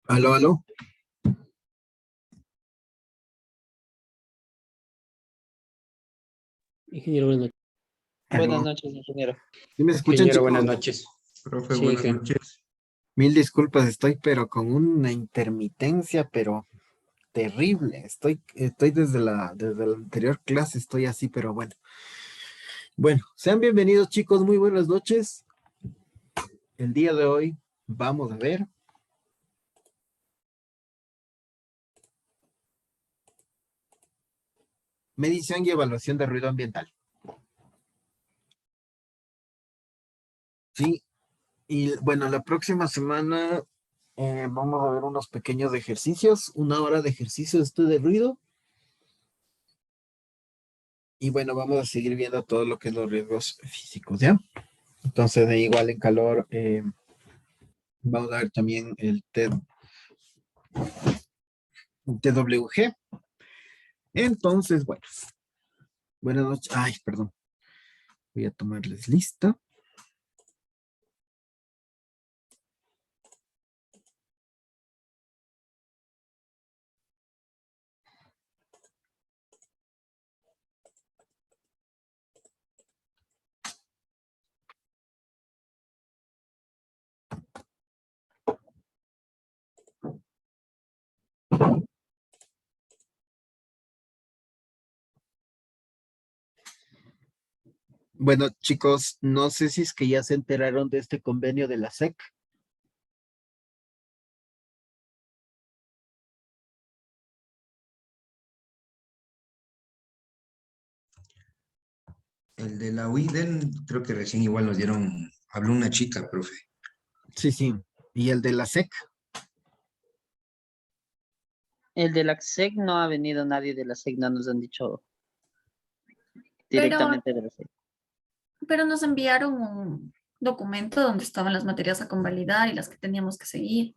Aló, aló. Ingeniero, buenas noches. Buenas Aló. noches, ingeniero. ¿Sí me escuchan, Ingeniero, buenas chicos? noches. Profe, Sí, buenas Inge. noches. Mil disculpas, estoy pero con una intermitencia, pero terrible. Estoy desde la anterior clase, estoy así, pero bueno. Bueno, sean bienvenidos, chicos, muy buenas noches. El día de hoy vamos a ver medición y evaluación de ruido ambiental. Sí, y bueno, la próxima semana vamos a ver unos pequeños ejercicios, una hora de ejercicio de estudio de ruido. Y bueno, vamos a seguir viendo todo lo que es los riesgos físicos, ¿ya? Entonces, de igual en calor, vamos a ver también el TWG. Entonces, bueno, buenas noches. Ay, perdón. Voy a tomarles lista. Bueno, chicos, no sé si es que ya se enteraron de este convenio de la SEC. El de la UIDEN, creo que recién igual nos dieron, habló una chica, profe. Sí, sí. Y el de la SEC. El de la SEC no ha venido nadie de la SEC, no nos han dicho Pero, directamente de la SEC. pero nos enviaron un documento donde estaban las materias a convalidar y las que teníamos que seguir.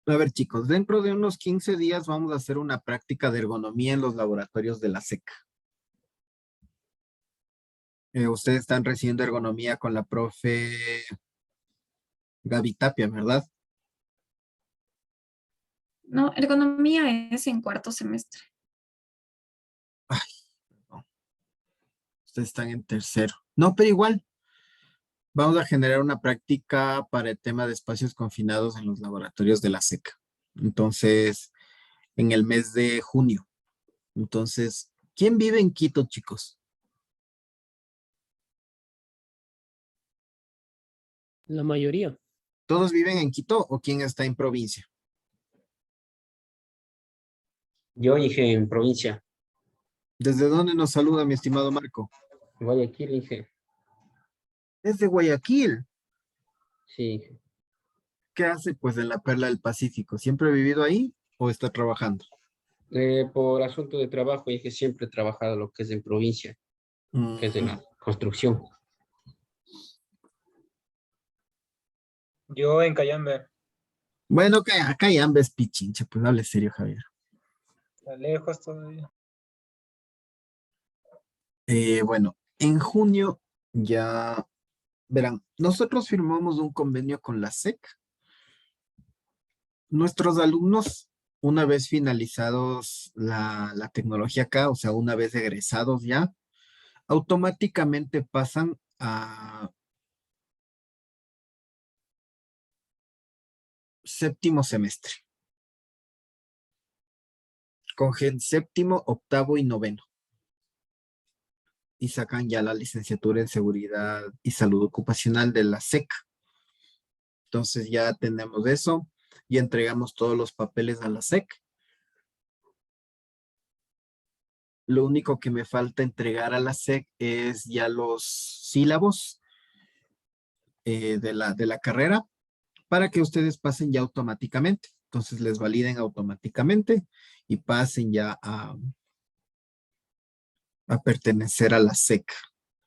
A ver, chicos, dentro de unos 15 días vamos a hacer una práctica de ergonomía en los laboratorios de la SEC. Ustedes están recibiendo ergonomía con la profe Gaby Tapia, ¿verdad? No, ergonomía es en cuarto semestre. No, ustedes están en tercero. No, pero igual, vamos a generar una práctica para el tema de espacios confinados en los laboratorios de la SEC. Entonces, en el mes de junio. Entonces, ¿quién vive en Quito, chicos? La mayoría. ¿Todos viven en Quito o quién está en provincia? Yo, Inge, en provincia. ¿Desde dónde nos saluda mi estimado Marco? Guayaquil, Inge. Desde Guayaquil. Sí, Inge. ¿Qué hace? Pues en la Perla del Pacífico. ¿Siempre ha vivido ahí o está trabajando? Por asunto de trabajo, Inge, siempre he trabajado lo que es en provincia, que es en Mm, la construcción. Yo en Cayambe, Bueno, acá hay ambas pichinche, pues hable serio, Javier. a lejos todavía. Bueno, en junio ya verán, nosotros firmamos un convenio con la SEC. Nuestros alumnos, una vez finalizados la tecnología acá, o sea, una vez egresados ya, automáticamente pasan a séptimo semestre. Cogen séptimo, octavo y noveno. Y sacan ya la licenciatura en seguridad y salud ocupacional de la SEC. Entonces ya tenemos eso y entregamos todos los papeles a la SEC. Lo único que me falta entregar a la SEC es ya los sílabos de la carrera para que ustedes pasen ya automáticamente. Entonces les validen automáticamente y pasen ya a pertenecer a la SEC.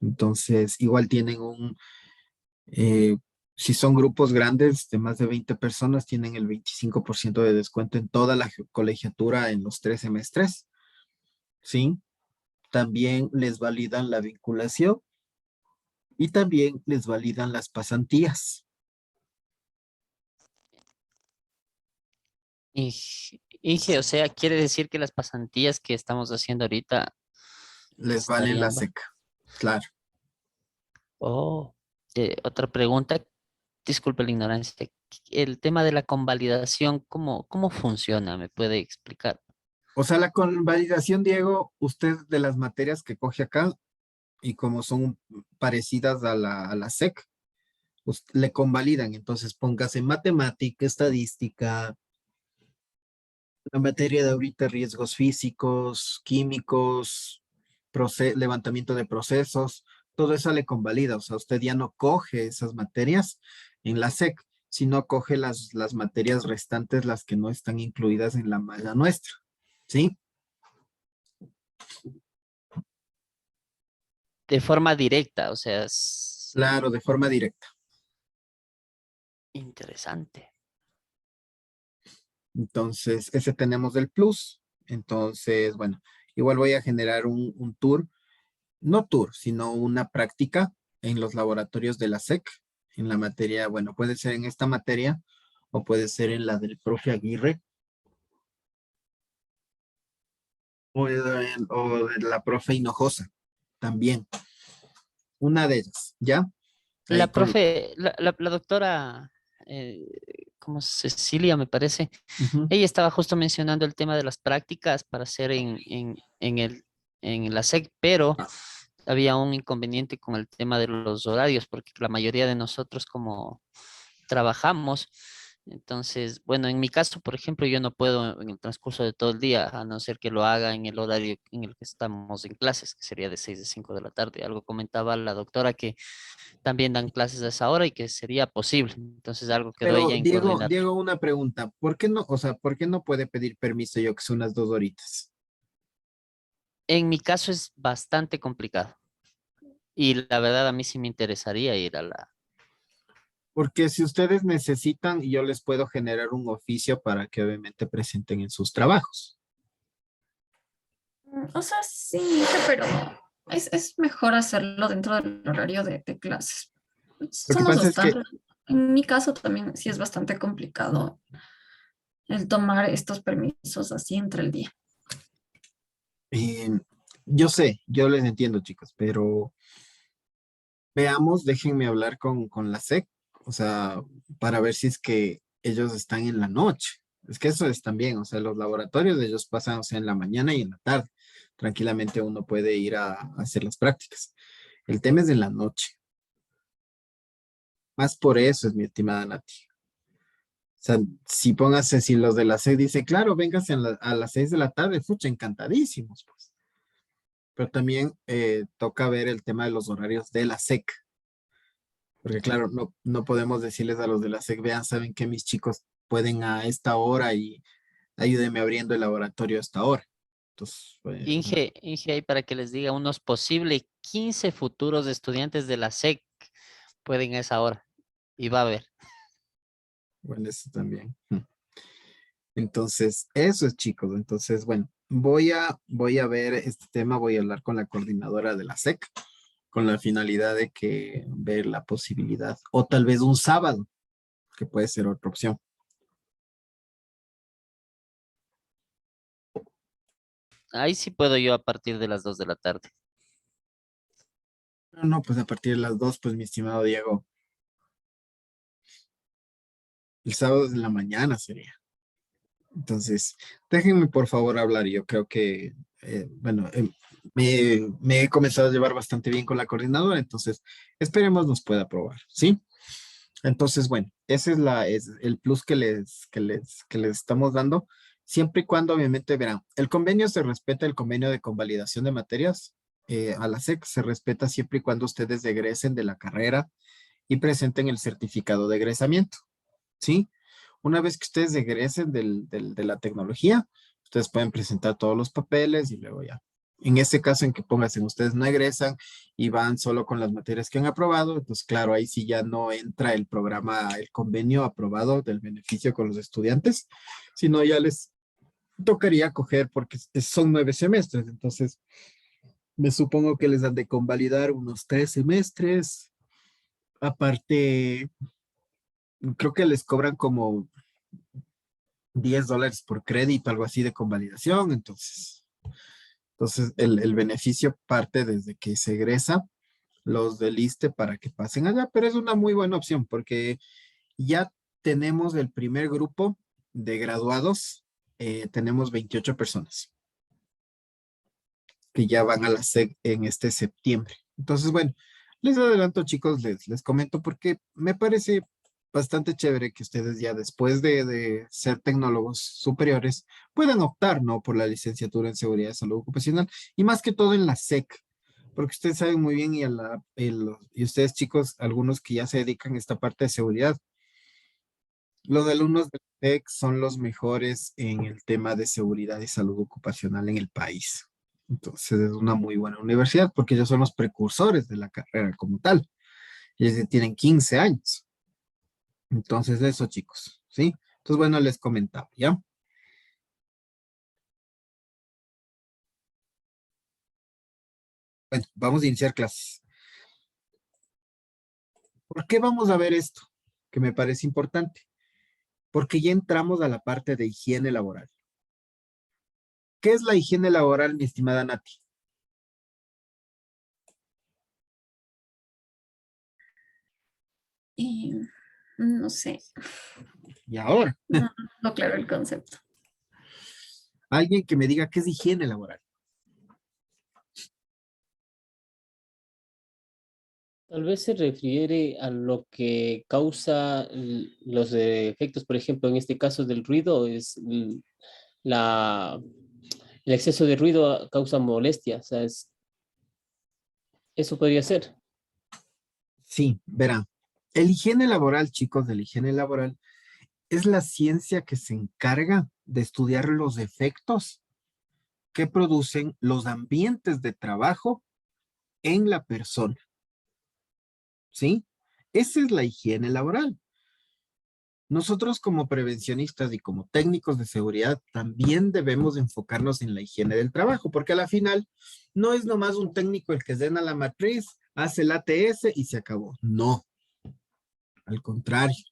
Entonces, igual tienen eh, si son grupos grandes de más de 20 personas, tienen el 25% de descuento en toda la colegiatura en los 3 semestres. ¿Sí? También les validan la vinculación Y también les validan las pasantías. Inge, o sea, quiere decir que las pasantías que estamos haciendo ahorita Les valen la estarían... SEC. Claro. Oh, otra pregunta, disculpe la ignorancia. El tema de la convalidación, ¿cómo funciona? ¿Me puede explicar? O sea, la convalidación, Diego, usted de las materias que coge acá, y como son parecidas a la SEC, le convalidan. Entonces, póngase matemática, estadística, la materia de ahorita, riesgos físicos, químicos, levantamiento de procesos, todo eso le convalida. O sea, usted ya no coge esas materias en la SEC, sino coge las materias restantes, las que no están incluidas en la malla nuestra. ¿Sí? De forma directa, o sea, es Claro, de forma directa. interesante. Entonces, ese tenemos del plus. Entonces, bueno, igual voy a generar un tour, no tour, sino una práctica en los laboratorios de la SEC, en la materia, bueno, puede ser en esta materia o puede ser en la del profe Aguirre o de la profe Hinojosa, también. Una de ellas, ¿ya? Ahí La con... profe, la doctora, eh, como Cecilia me parece, Ujú. ella estaba justo mencionando el tema de las prácticas para hacer en la SEC, pero había un inconveniente con el tema de los horarios, porque la mayoría de nosotros como trabajamos, entonces, bueno, en mi caso, por ejemplo, yo no puedo en el transcurso de todo el día, a no ser que lo haga en el horario en el que estamos en clases, que sería de 6 a 5 de la tarde. Algo comentaba la doctora que también dan clases a esa hora y que sería posible. Entonces, algo quedó Pero ella en Diego, coordinar. Diego, una pregunta. ¿Por qué no, o sea, por qué no puede pedir permiso yo que son unas 2 horitas? En mi caso es bastante complicado y la verdad a mí sí me interesaría ir a la... Porque si ustedes necesitan, yo les puedo generar un oficio para que obviamente presenten en sus trabajos. O sea, sí, pero es mejor hacerlo dentro del horario de clases. Lo que Somos pasa es que bastante, en mi caso también sí es bastante complicado el tomar estos permisos así entre el día. eh, yo sé, yo les entiendo, chicos, pero veamos, déjenme hablar con la SEC, o sea, para ver si es que ellos están en la noche. Es que eso es también, o sea, los laboratorios de ellos pasan, o sea, en la mañana y en la tarde. Tranquilamente uno puede ir a hacer las prácticas. El tema es en la noche. Más por eso es mi estimada Nati. O sea, si póngase, si los de la SEC dicen, claro, véngase a las 6 de la tarde, fucha, encantadísimos, pues. Pero también toca ver el tema de los horarios de la SEC. Porque claro, no podemos decirles a los de la SEC, vean, saben que mis chicos pueden a esta hora y ayúdenme abriendo el laboratorio a esta hora. Entonces, Inge, ahí para que les diga, unos posibles 15 futuros estudiantes de la SEC pueden a esa hora y va a haber. bueno, eso también. Entonces, eso es, chicos. Entonces, bueno, voy a ver este tema, voy a hablar con la coordinadora de la SEC con la finalidad de que ver la posibilidad, o tal vez un sábado, que puede ser otra opción. Ahí sí puedo yo a partir de las 2 de la tarde. No, pues a partir de las 2, pues mi estimado Diego, el sábado de la mañana sería. Entonces, déjenme por favor hablar. Yo creo que, bueno, me he comenzado a llevar bastante bien con la coordinadora, entonces esperemos nos pueda aprobar, ¿sí? Entonces, bueno, ese es el plus que les estamos dando, siempre y cuando obviamente verán, el convenio se respeta, el convenio de convalidación de materias a la SEC se respeta siempre y cuando ustedes egresen de la carrera y presenten el certificado de egresamiento, ¿sí? Una vez que ustedes egresen de la tecnología, ustedes pueden presentar todos los papeles y luego ya. En ese caso en que pónganse, ustedes no egresan y van solo con las materias que han aprobado, pues claro, ahí sí ya no entra el programa, el convenio aprobado del beneficio con los estudiantes, sino ya les tocaría coger porque son 9 semestres, entonces Me supongo que les han de convalidar unos 3 semestres. Aparte, creo que les cobran como $10 por crédito, algo así de convalidación. Entonces el beneficio parte desde que se egresa los del ISSSTE para que pasen allá, pero es una muy buena opción porque ya tenemos el primer grupo de graduados, tenemos 28 personas que ya van a la SEC en este septiembre. Entonces, bueno, les adelanto, chicos, les comento porque me parece bastante chévere que ustedes ya después de ser tecnólogos superiores puedan optar, ¿no? Por la licenciatura en Seguridad y Salud Ocupacional y más que todo en la SEC, porque ustedes saben muy bien y ustedes, chicos, algunos que ya se dedican a esta parte de seguridad, los alumnos del TEC son los mejores en el tema de seguridad y salud ocupacional en el país. Entonces es una muy buena universidad porque ellos son los precursores de la carrera como tal. Ellos ya tienen 15 años. Entonces eso, chicos, ¿sí? Entonces, bueno, les comentaba, ¿ya? Bueno, vamos a iniciar clases. ¿Por qué vamos a ver esto? Que me parece importante. Porque ya entramos a la parte de higiene laboral. ¿Qué es la higiene laboral, mi estimada Nati? Y no sé, Y ahora, no claro el concepto. alguien que me diga qué es higiene laboral. Tal vez se refiere a lo que causa los efectos, por ejemplo, en este caso del ruido, es la, el exceso de ruido causa molestia, o sea, eso podría ser. Sí, verán. El higiene laboral, chicos, de la higiene laboral es la ciencia que se encarga de estudiar los efectos que producen los ambientes de trabajo en la persona. ¿Sí? Esa es la higiene laboral. Nosotros como prevencionistas y como técnicos de seguridad también debemos enfocarnos en la higiene del trabajo, porque a la final no es nomás un técnico el que llena la matriz, hace el ATS y se acabó. No, al contrario,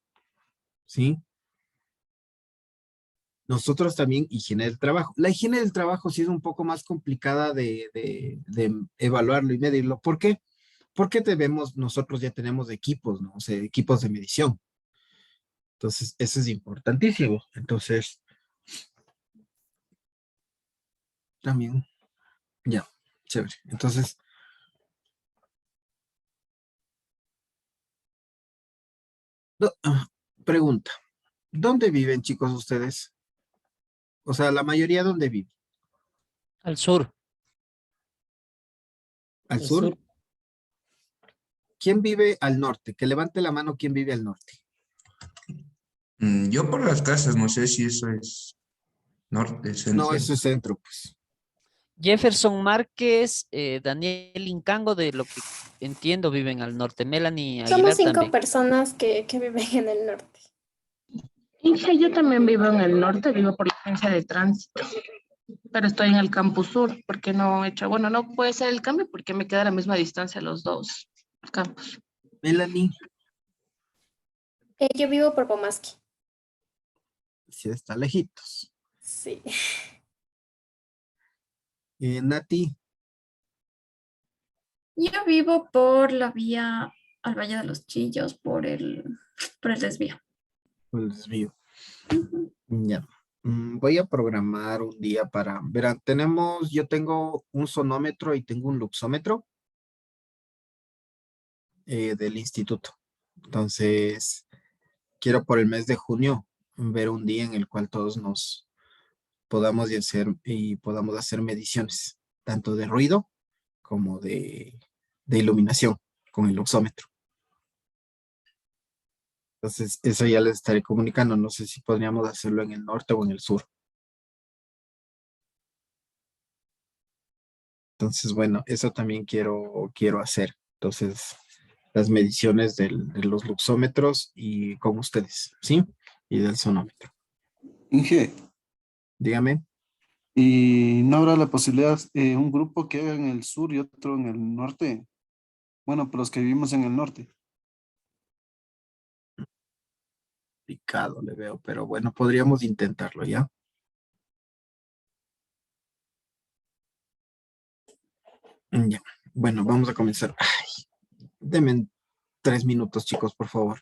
¿sí? Nosotros también higiene del trabajo. La higiene del trabajo sí es un poco más complicada de evaluarlo y medirlo. ¿Por qué? Porque nosotros ya tenemos equipos, ¿no? O sea, equipos de medición. Entonces, eso es importantísimo. Entonces, también, ya, chévere. Entonces, pregunta, ¿dónde viven, chicos, ustedes? O sea, la mayoría, ¿dónde vive? Al sur. ¿Al El sur? sur, ¿Quién vive al norte? Que levante la mano, ¿quién vive al norte? Yo por las casas, no sé si eso es norte, No, centro. eso es centro, pues. Jefferson Márquez, Daniel Incango, de lo que entiendo, viven al norte. Melanie Somos Aguilar 5 también. personas que viven en el norte. Inge, yo también vivo en el norte, vivo por la agencia de tránsito, pero estoy en el campus sur, porque no he hecho, bueno, no puede ser el cambio porque me queda a la misma distancia los dos campus. Melanie, Yo vivo por Pomaski. sí está lejitos. Sí. Nati, Yo vivo por la vía al Valle de los Chillos, por el desvío. pues desvío. Ujú. Ya. Voy a programar un día para, verán, yo tengo un sonómetro y tengo un luxómetro del instituto. Entonces, quiero por el mes de junio ver un día en el cual todos nos podamos hacer mediciones, tanto de ruido como de iluminación con el luxómetro. Entonces, eso ya les estaré comunicando. No sé si podríamos hacerlo en el norte o en el sur. Entonces, bueno, eso también quiero hacer. Entonces, las mediciones de los luxómetros y con ustedes, ¿sí? Y del sonómetro. Inge, Dígame. Y no habrá la posibilidad, un grupo que haga en el sur y otro en el norte. Bueno, por los que vivimos en el norte. Complicado le veo, pero bueno, podríamos intentarlo, ¿ya? Ya. Bueno, vamos a comenzar. Ay, denme 3 minutos, chicos, por favor.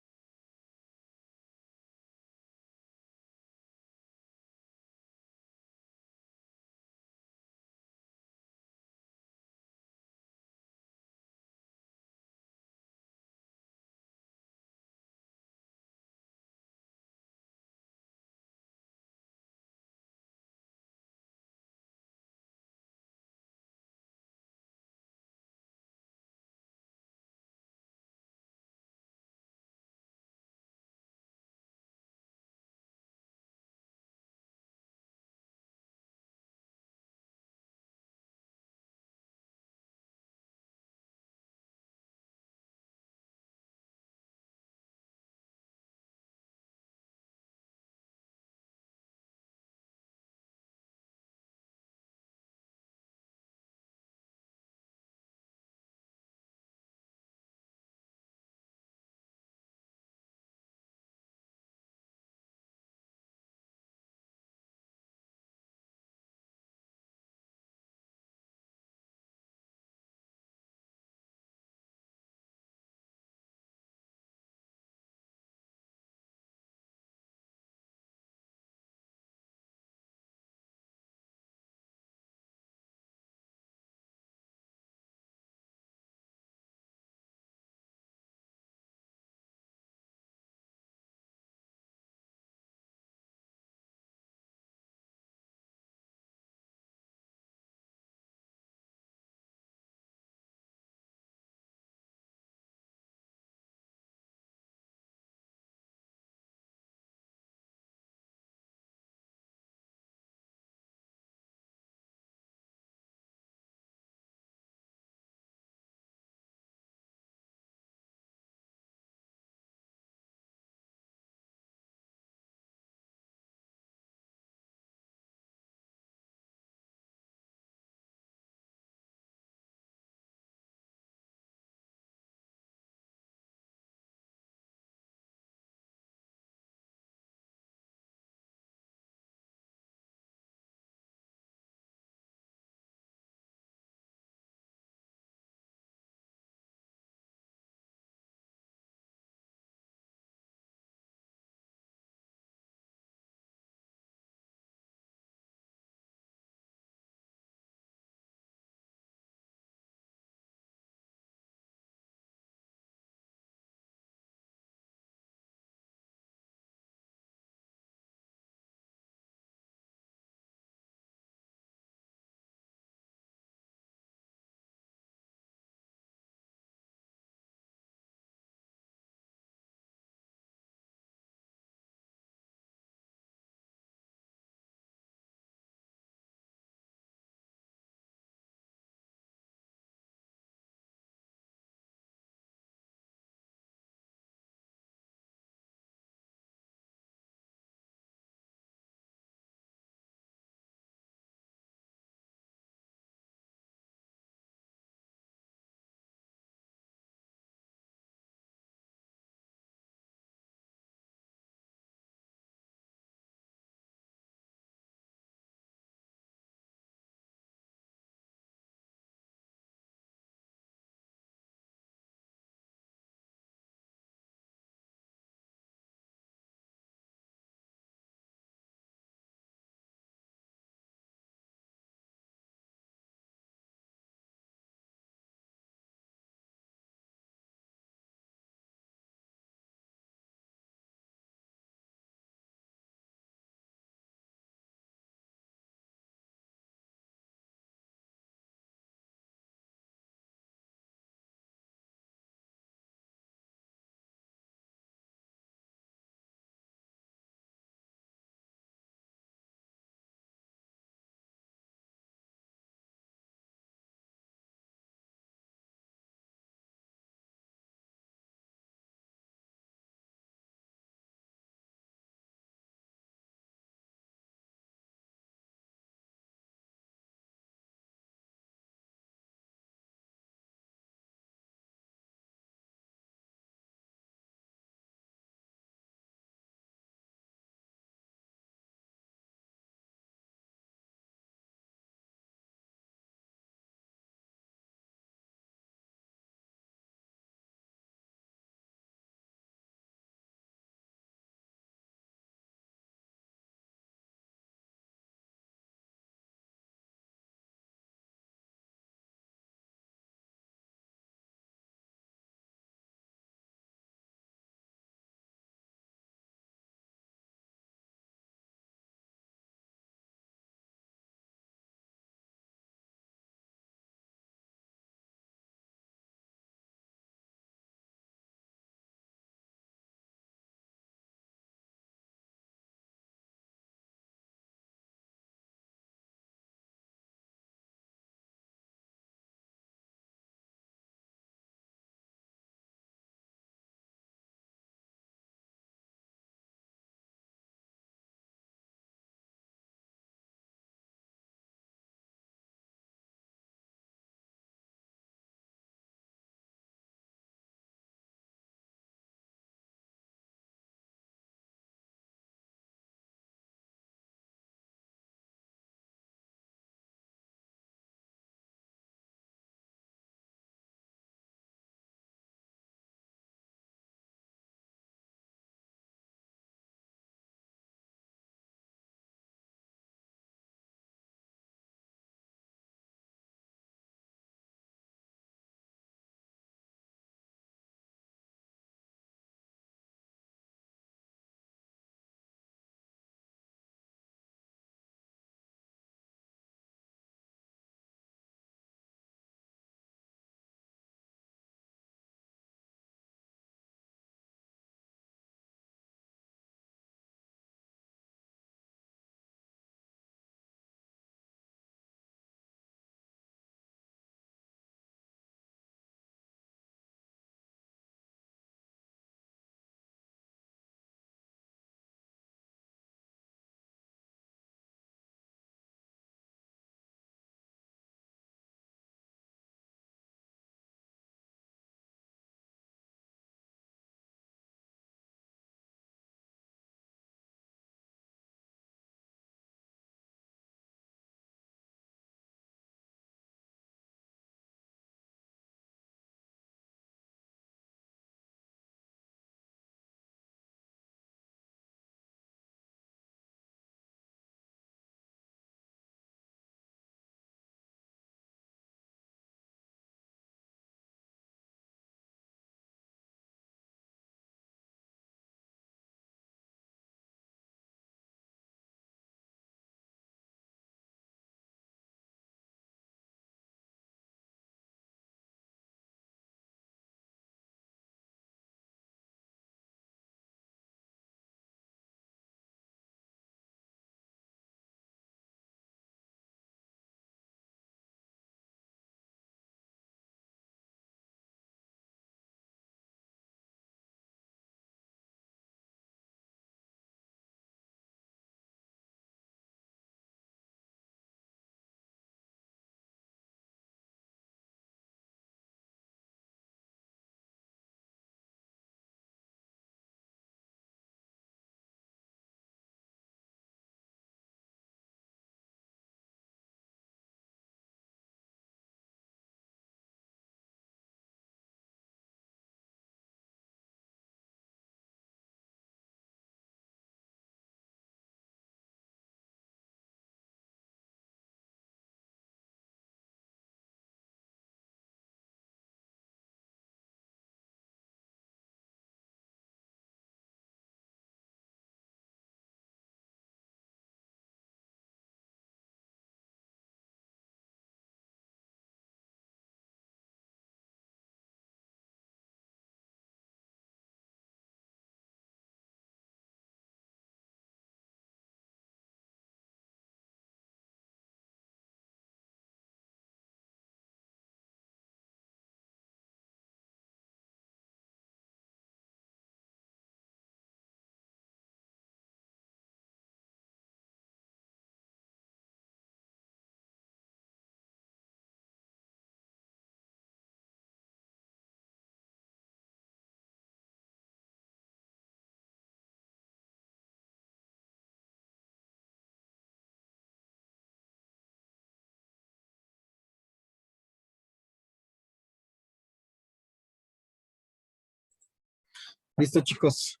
Listo, chicos.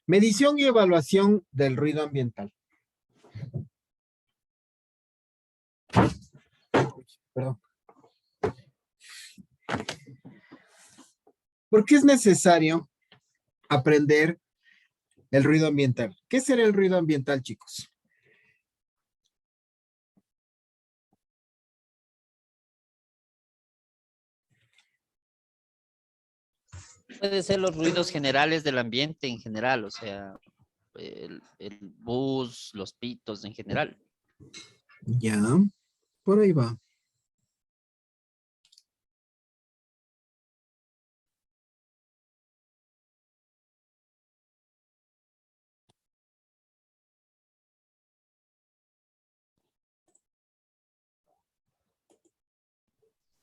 Medición y evaluación del ruido ambiental. Perdón. ¿Por qué es necesario aprender el ruido ambiental? ¿Qué será el ruido ambiental, chicos? Puede ser los ruidos generales del ambiente en general, o sea, el bus, los pitos en general. Ya, por ahí va.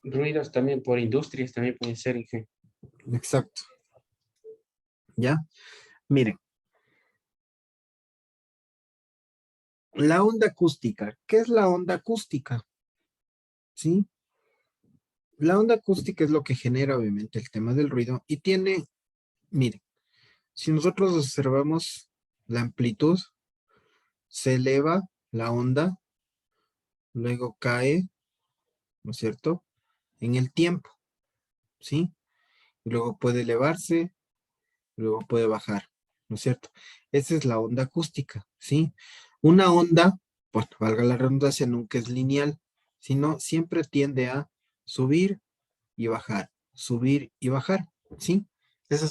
Ruidos también por industrias, también pueden ser. Exacto. ¿Ya? Miren. La onda acústica. ¿Qué es la onda acústica? ¿Sí? La onda acústica es lo que genera, obviamente, el tema del ruido y tiene, miren, si nosotros observamos la amplitud, se eleva la onda, luego cae, ¿no es cierto? En el tiempo, ¿sí? Y luego puede elevarse, luego puede bajar, ¿no es cierto? Esa es la onda acústica, ¿sí? Una onda, pues valga la redundancia, nunca es lineal, sino siempre tiende a subir y bajar, subir y bajar, ¿sí? Esa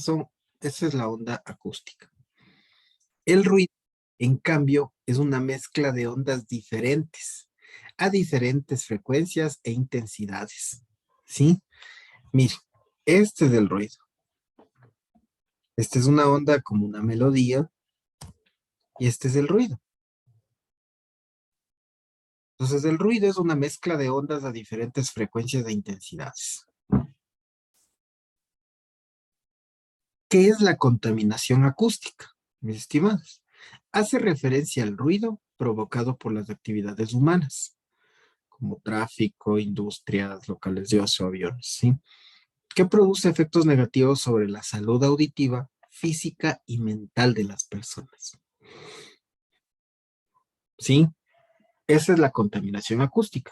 es la onda acústica. El ruido, en cambio, es una mezcla de ondas diferentes, a diferentes frecuencias e intensidades, ¿sí? Mire, este es el ruido. Esta es una onda como una melodía y este es el ruido. Entonces, el ruido es una mezcla de ondas a diferentes frecuencias e intensidades. ¿Qué es la contaminación acústica, mis estimados? Hace referencia al ruido provocado por las actividades humanas, como tráfico, industrias, locales de ocio, aviones, ¿sí? Que produce efectos negativos sobre la salud auditiva, física y mental de las personas. ¿Sí? Esa es la contaminación acústica.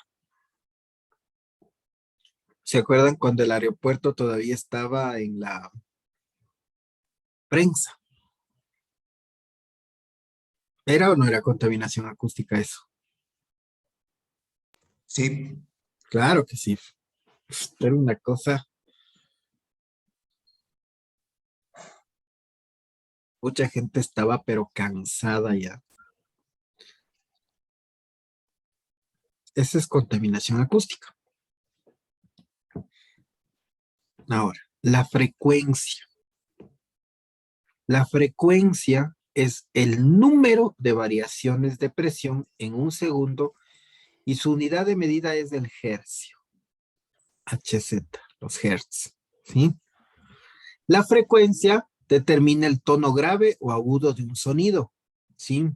¿Se acuerdan cuando el aeropuerto todavía estaba en la prensa? ¿Era o no era contaminación acústica eso? Sí, Claro que sí. Era una cosa. Mucha gente estaba pero cansada ya. Esa es contaminación acústica. Ahora, la frecuencia. La frecuencia es el número de variaciones de presión en un segundo y su unidad de medida es el hercio. Hz, los hertz, ¿sí? La frecuencia determina el tono grave o agudo de un sonido, ¿sí?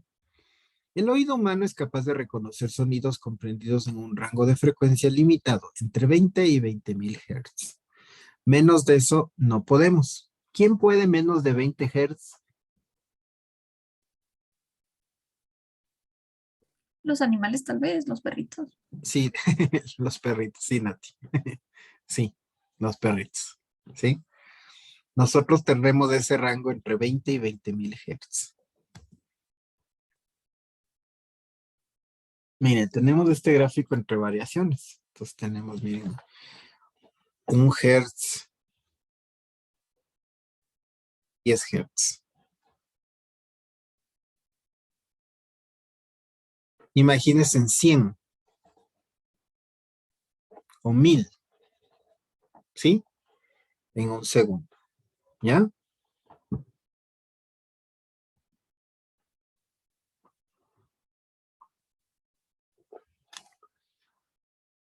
El oído humano es capaz de reconocer sonidos comprendidos en un rango de frecuencia limitado entre 20 y 20.000 Hz. Menos de eso no podemos. ¿Quién puede menos de 20 Hz? Los animales tal vez, los perritos. Sí, los perritos, sí, Nati. Sí, los perritos, ¿sí? Nosotros tendremos ese rango entre 20 y 20.000 Hz. Miren, tenemos este gráfico entre variaciones. Entonces tenemos, miren, 1 Hz, 10 Hz. Imagínense en 100 o 1000, ¿sí? En un segundo, ¿ya?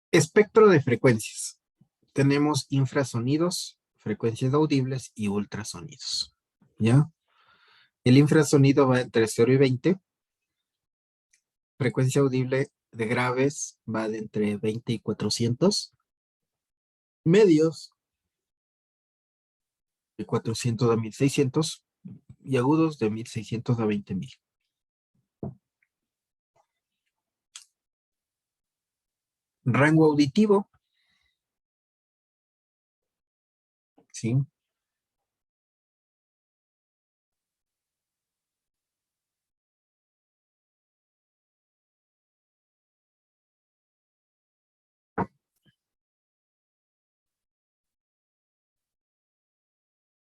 Espectro de frecuencias. Tenemos infrasonidos, frecuencias audibles y ultrasonidos, ¿ya? El infrasonido va entre 0 y 20. Frecuencia audible de graves va de entre 20 y 400. Medios de 400 a 1600 y agudos de 1600 a 20.000. Rango auditivo. ¿Sí?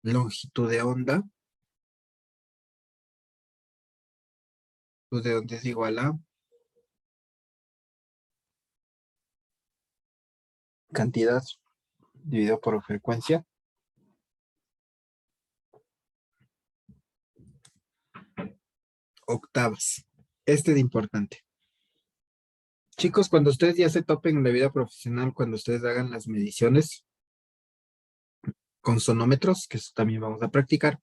Longitud de onda. Longitud de onda es igual a cantidad dividido por frecuencia. Octavas. Este es importante. Chicos, cuando ustedes ya se topen en la vida profesional, cuando ustedes hagan las mediciones con sonómetros, que eso también vamos a practicar,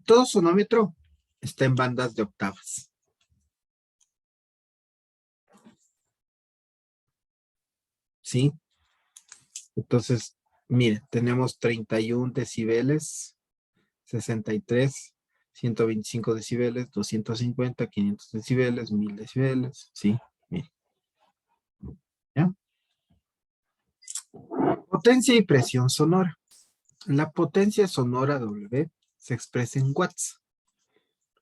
todo sonómetro está en bandas de octavas. ¿Sí? Entonces, miren, tenemos 31 decibeles, 63, 125 decibeles, 250, 500 decibeles, 1000 decibeles, ¿sí? Miren. ¿Ya? Potencia y presión sonora. La potencia sonora W se expresa en watts.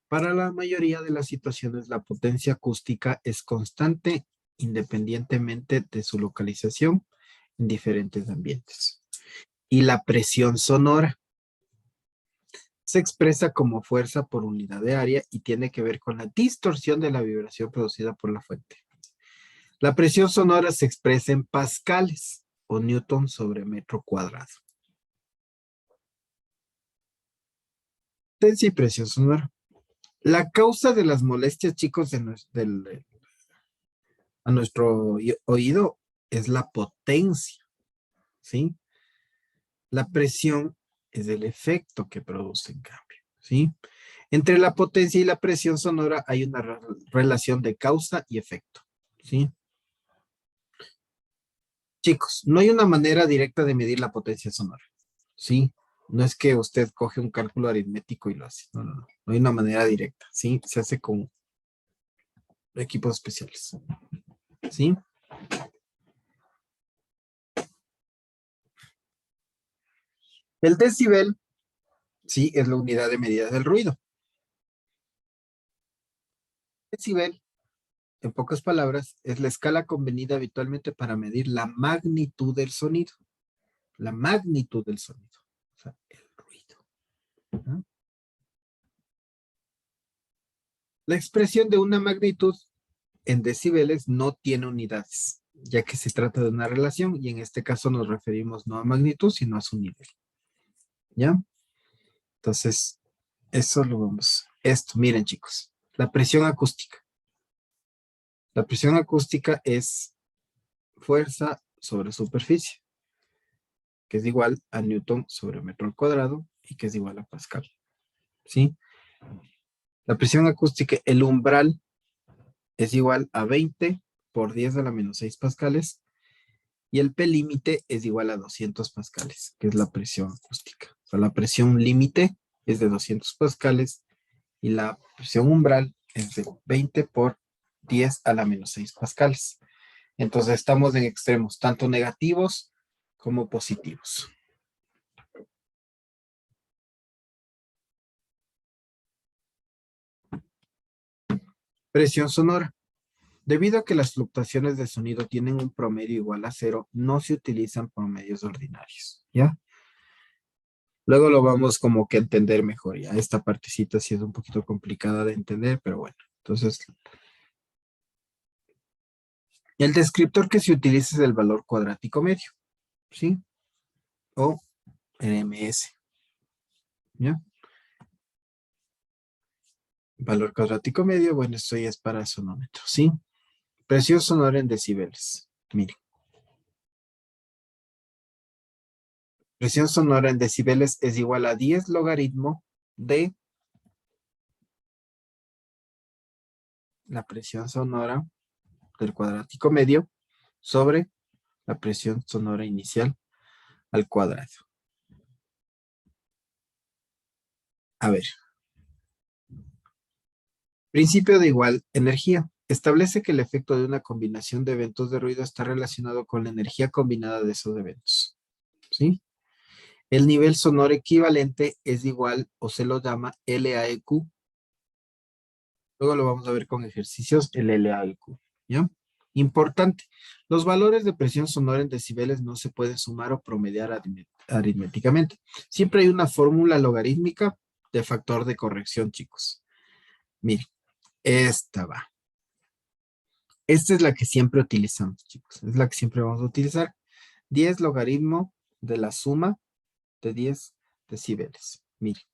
Para la mayoría de las situaciones, la potencia acústica es constante independientemente de su localización en diferentes ambientes. Y la presión sonora se expresa como fuerza por unidad de área y tiene que ver con la distorsión de la vibración producida por la fuente. La presión sonora se expresa en pascales o newton sobre metro cuadrado. Potencia y presión sonora. La causa de las molestias, chicos, a nuestro oído es la potencia, ¿sí? La presión es el efecto que produce en cambio, ¿sí? Entre la potencia y la presión sonora hay una relación de causa y efecto, ¿sí? Chicos, no hay una manera directa de medir la potencia sonora, ¿sí? No es que usted coge un cálculo aritmético y lo hace, no, no, no. No hay una manera directa, ¿sí? Se hace con equipos especiales, ¿sí? El decibel, sí, es la unidad de medida del ruido. Decibel, en pocas palabras, es la escala convenida habitualmente para medir la magnitud del sonido. La magnitud del sonido. O sea, el ruido. ¿No? La expresión de una magnitud en decibeles no tiene unidades, ya que se trata de una relación y en este caso nos referimos no a magnitud, sino a su nivel. ¿Ya? Entonces, eso lo vamos. Esto, miren chicos, la presión acústica. La presión acústica es fuerza sobre superficie, que es igual a newton sobre metro al cuadrado y que es igual a pascal. ¿Sí? La presión acústica, el umbral es igual a 20 por 10 a la menos 6 pascales y el P límite es igual a 200 pascales, que es la presión acústica. O sea, la presión límite es de 200 pascales y la presión umbral es de 20 por 10 a la menos 6 pascales. Entonces estamos en extremos, tanto negativos como positivos. Presión sonora. Debido a que las fluctuaciones de sonido tienen un promedio igual a 0, no se utilizan promedios ordinarios, ¿ya? Luego lo vamos como que a entender mejor, ¿ya? Esta partecita sí es un poquito complicada de entender, pero bueno. Entonces, el descriptor que se utiliza es el valor cuadrático medio, ¿sí? O RMS, ¿ya? Valor cuadrático medio, bueno, esto ya es para sonómetro, ¿sí? Presión sonora en decibeles. Miren. Presión sonora en decibeles es igual a 10 logaritmo de la presión sonora del cuadrático medio sobre la presión sonora inicial al cuadrado. A ver. Principio de igual energía. Establece que el efecto de una combinación de eventos de ruido está relacionado con la energía combinada de esos eventos. ¿Sí? El nivel sonoro equivalente es igual o se lo llama LAEQ. Luego lo vamos a ver con ejercicios, el LAEQ. ¿Ya? Importante. Los valores de presión sonora en decibeles no se pueden sumar o promediar aritméticamente. Siempre hay una fórmula logarítmica de factor de corrección, chicos. Miren, esta va. Esta es la que siempre utilizamos, chicos. Es la que siempre vamos a utilizar. 10 logaritmo de la suma de 10 decibeles. Miren.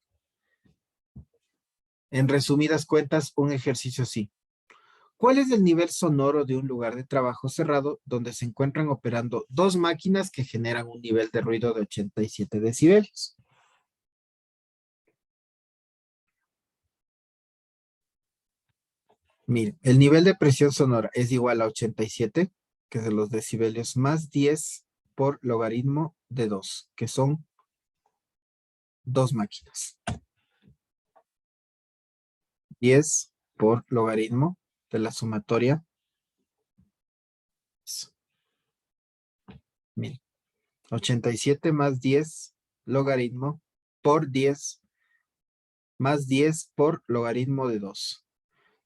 En resumidas cuentas, un ejercicio así. ¿Cuál es el nivel sonoro de un lugar de trabajo cerrado donde se encuentran operando dos máquinas que generan un nivel de ruido de 87 decibeles? Miren, el nivel de presión sonora es igual a 87, que es de los decibelios, más 10 por logaritmo de 2, que son dos máquinas. 10 por logaritmo de la sumatoria. Miren, 87 más 10 logaritmo por 10 más 10 por logaritmo de 2.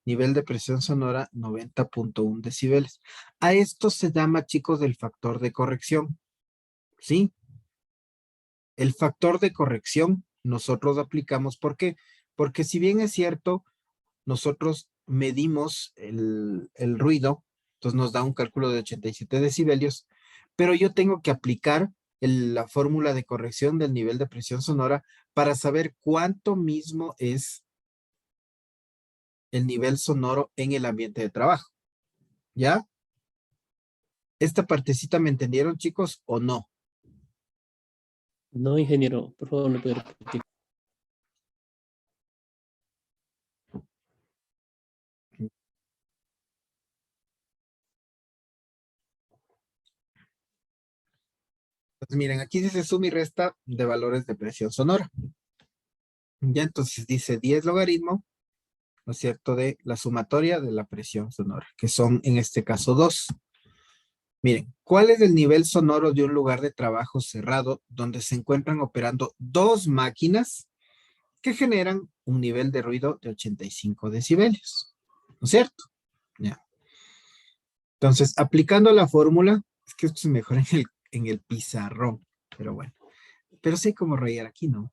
Nivel de presión sonora 90.1 decibeles. A esto se llama, chicos, el factor de corrección. ¿Sí? El factor de corrección nosotros aplicamos. ¿Por qué? Porque si bien es cierto, nosotros medimos el ruido, entonces nos da un cálculo de 87 decibelios, pero yo tengo que aplicar la fórmula de corrección del nivel de presión sonora para saber cuánto mismo es el nivel sonoro en el ambiente de trabajo. ¿Ya? ¿Esta partecita me entendieron, chicos, o no? No, ingeniero, por favor, no puede repetir. Pues miren, aquí dice suma y resta de valores de presión sonora. Ya entonces dice 10 logaritmo, ¿no es cierto?, de la sumatoria de la presión sonora, que son en este caso 2. Miren, ¿cuál es el nivel sonoro de un lugar de trabajo cerrado donde se encuentran operando dos máquinas que generan un nivel de ruido de 85 decibelios? ¿No es cierto? Ya. Entonces, aplicando la fórmula, es que esto es mejor en el pizarrón, pero bueno. Pero sé cómo reír aquí, ¿no?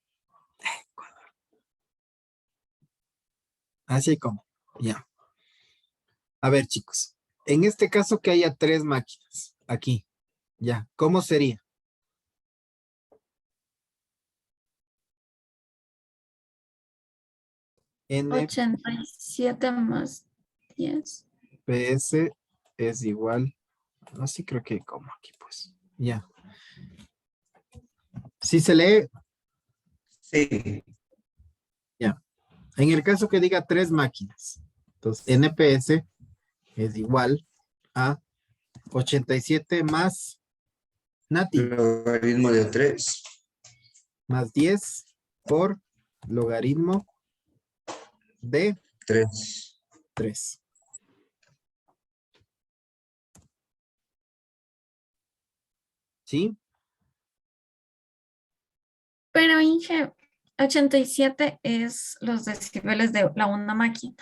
Así como, ya. A ver, chicos, en este caso que haya tres máquinas, aquí, ya, ¿cómo sería? NPS 87 más 10. es igual, así creo que como aquí, pues, ya. Si se lee, Sí. ya. En el caso que diga tres máquinas, entonces NPS es igual a 87 más Nati, Logaritmo de 3. más 10 por logaritmo de 3. 3. ¿Sí? Pero Inge, 87 es los decibeles de la una máquina.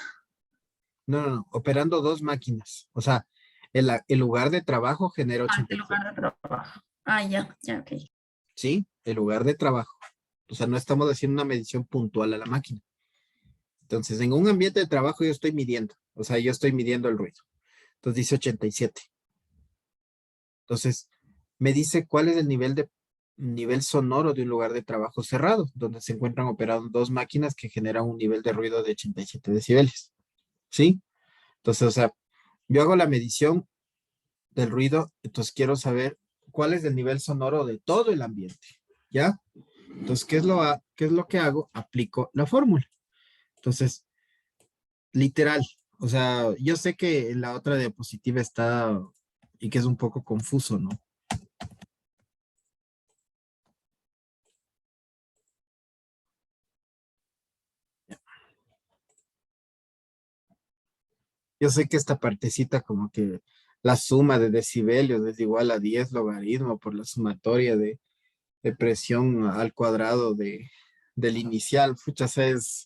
No, operando dos máquinas. O sea, el lugar de trabajo genera Ah, el 87. lugar de trabajo. Ah, ya, ok. ¿Sí? El lugar de trabajo. O sea, no estamos haciendo una medición puntual a la máquina. Entonces, en un ambiente de trabajo yo estoy midiendo. O sea, yo estoy midiendo el ruido. Entonces dice 87. Entonces, me dice cuál es el nivel sonoro de un lugar de trabajo cerrado, donde se encuentran operando dos máquinas que generan un nivel de ruido de 87 decibeles. ¿Sí? Entonces, o sea, yo hago la medición del ruido, entonces quiero saber cuál es el nivel sonoro de todo el ambiente, ¿ya? Entonces, ¿qué es lo que hago? Aplico la fórmula. Entonces, literal, o sea, yo sé que en la otra diapositiva está y que es un poco confuso, ¿no? Yo sé que esta partecita como que la suma de decibelios es igual a 10 logaritmo por la sumatoria de presión al cuadrado del inicial. Pucha, es...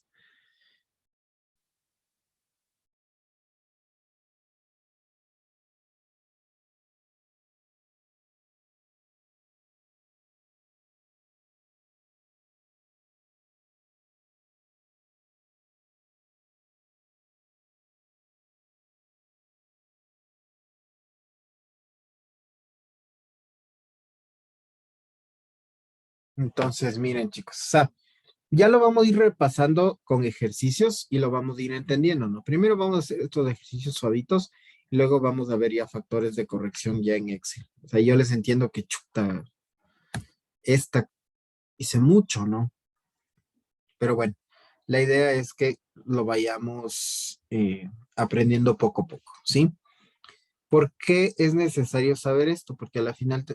Entonces, miren, chicos, o sea, ya lo vamos a ir repasando con ejercicios y lo vamos a ir entendiendo, ¿no? Primero vamos a hacer estos ejercicios suavitos y luego vamos a ver ya factores de corrección ya en Excel. O sea, yo les entiendo que chuta, esta hice mucho, ¿no? Pero bueno, la idea es que lo vayamos aprendiendo poco a poco, ¿sí? ¿Por qué es necesario saber esto? Porque a la final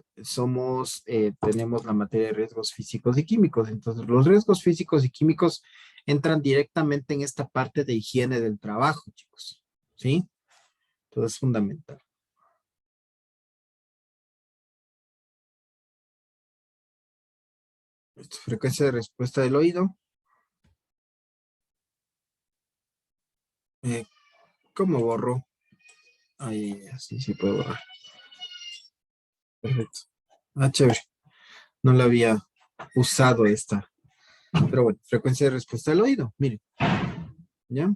tenemos la materia de riesgos físicos y químicos. Entonces, los riesgos físicos y químicos entran directamente en esta parte de higiene del trabajo, chicos. ¿Sí? Entonces, es fundamental. Frecuencia de respuesta del oído. ¿Cómo borro? Ahí, así sí puedo borrar. Perfecto. Ah, chévere. No la había usado esta. Pero bueno, frecuencia de respuesta del oído. Miren. ¿Ya?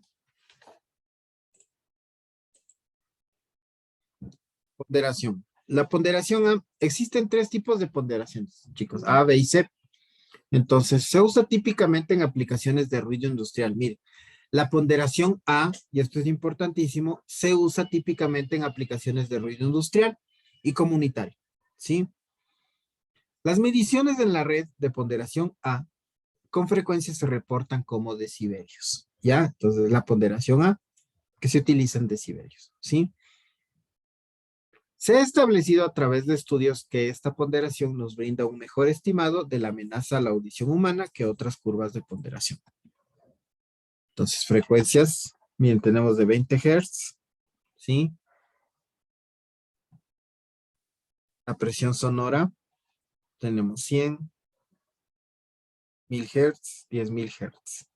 Ponderación. La ponderación, existen 3 tipos de ponderaciones, chicos, A, B y C. Entonces, se usa típicamente en aplicaciones de ruido industrial. Mire, la ponderación A, y esto es importantísimo, se usa típicamente en aplicaciones de ruido industrial y comunitario, ¿sí? Las mediciones en la red de ponderación A con frecuencia se reportan como decibelios, ¿ya? Entonces, la ponderación A que se utiliza en decibelios, ¿sí? Se ha establecido a través de estudios que esta ponderación nos brinda un mejor estimado de la amenaza a la audición humana que otras curvas de ponderación. Entonces, frecuencias, miren, tenemos de 20 Hz, ¿sí? La presión sonora, tenemos 100, 1000 Hz, 10.000 Hz,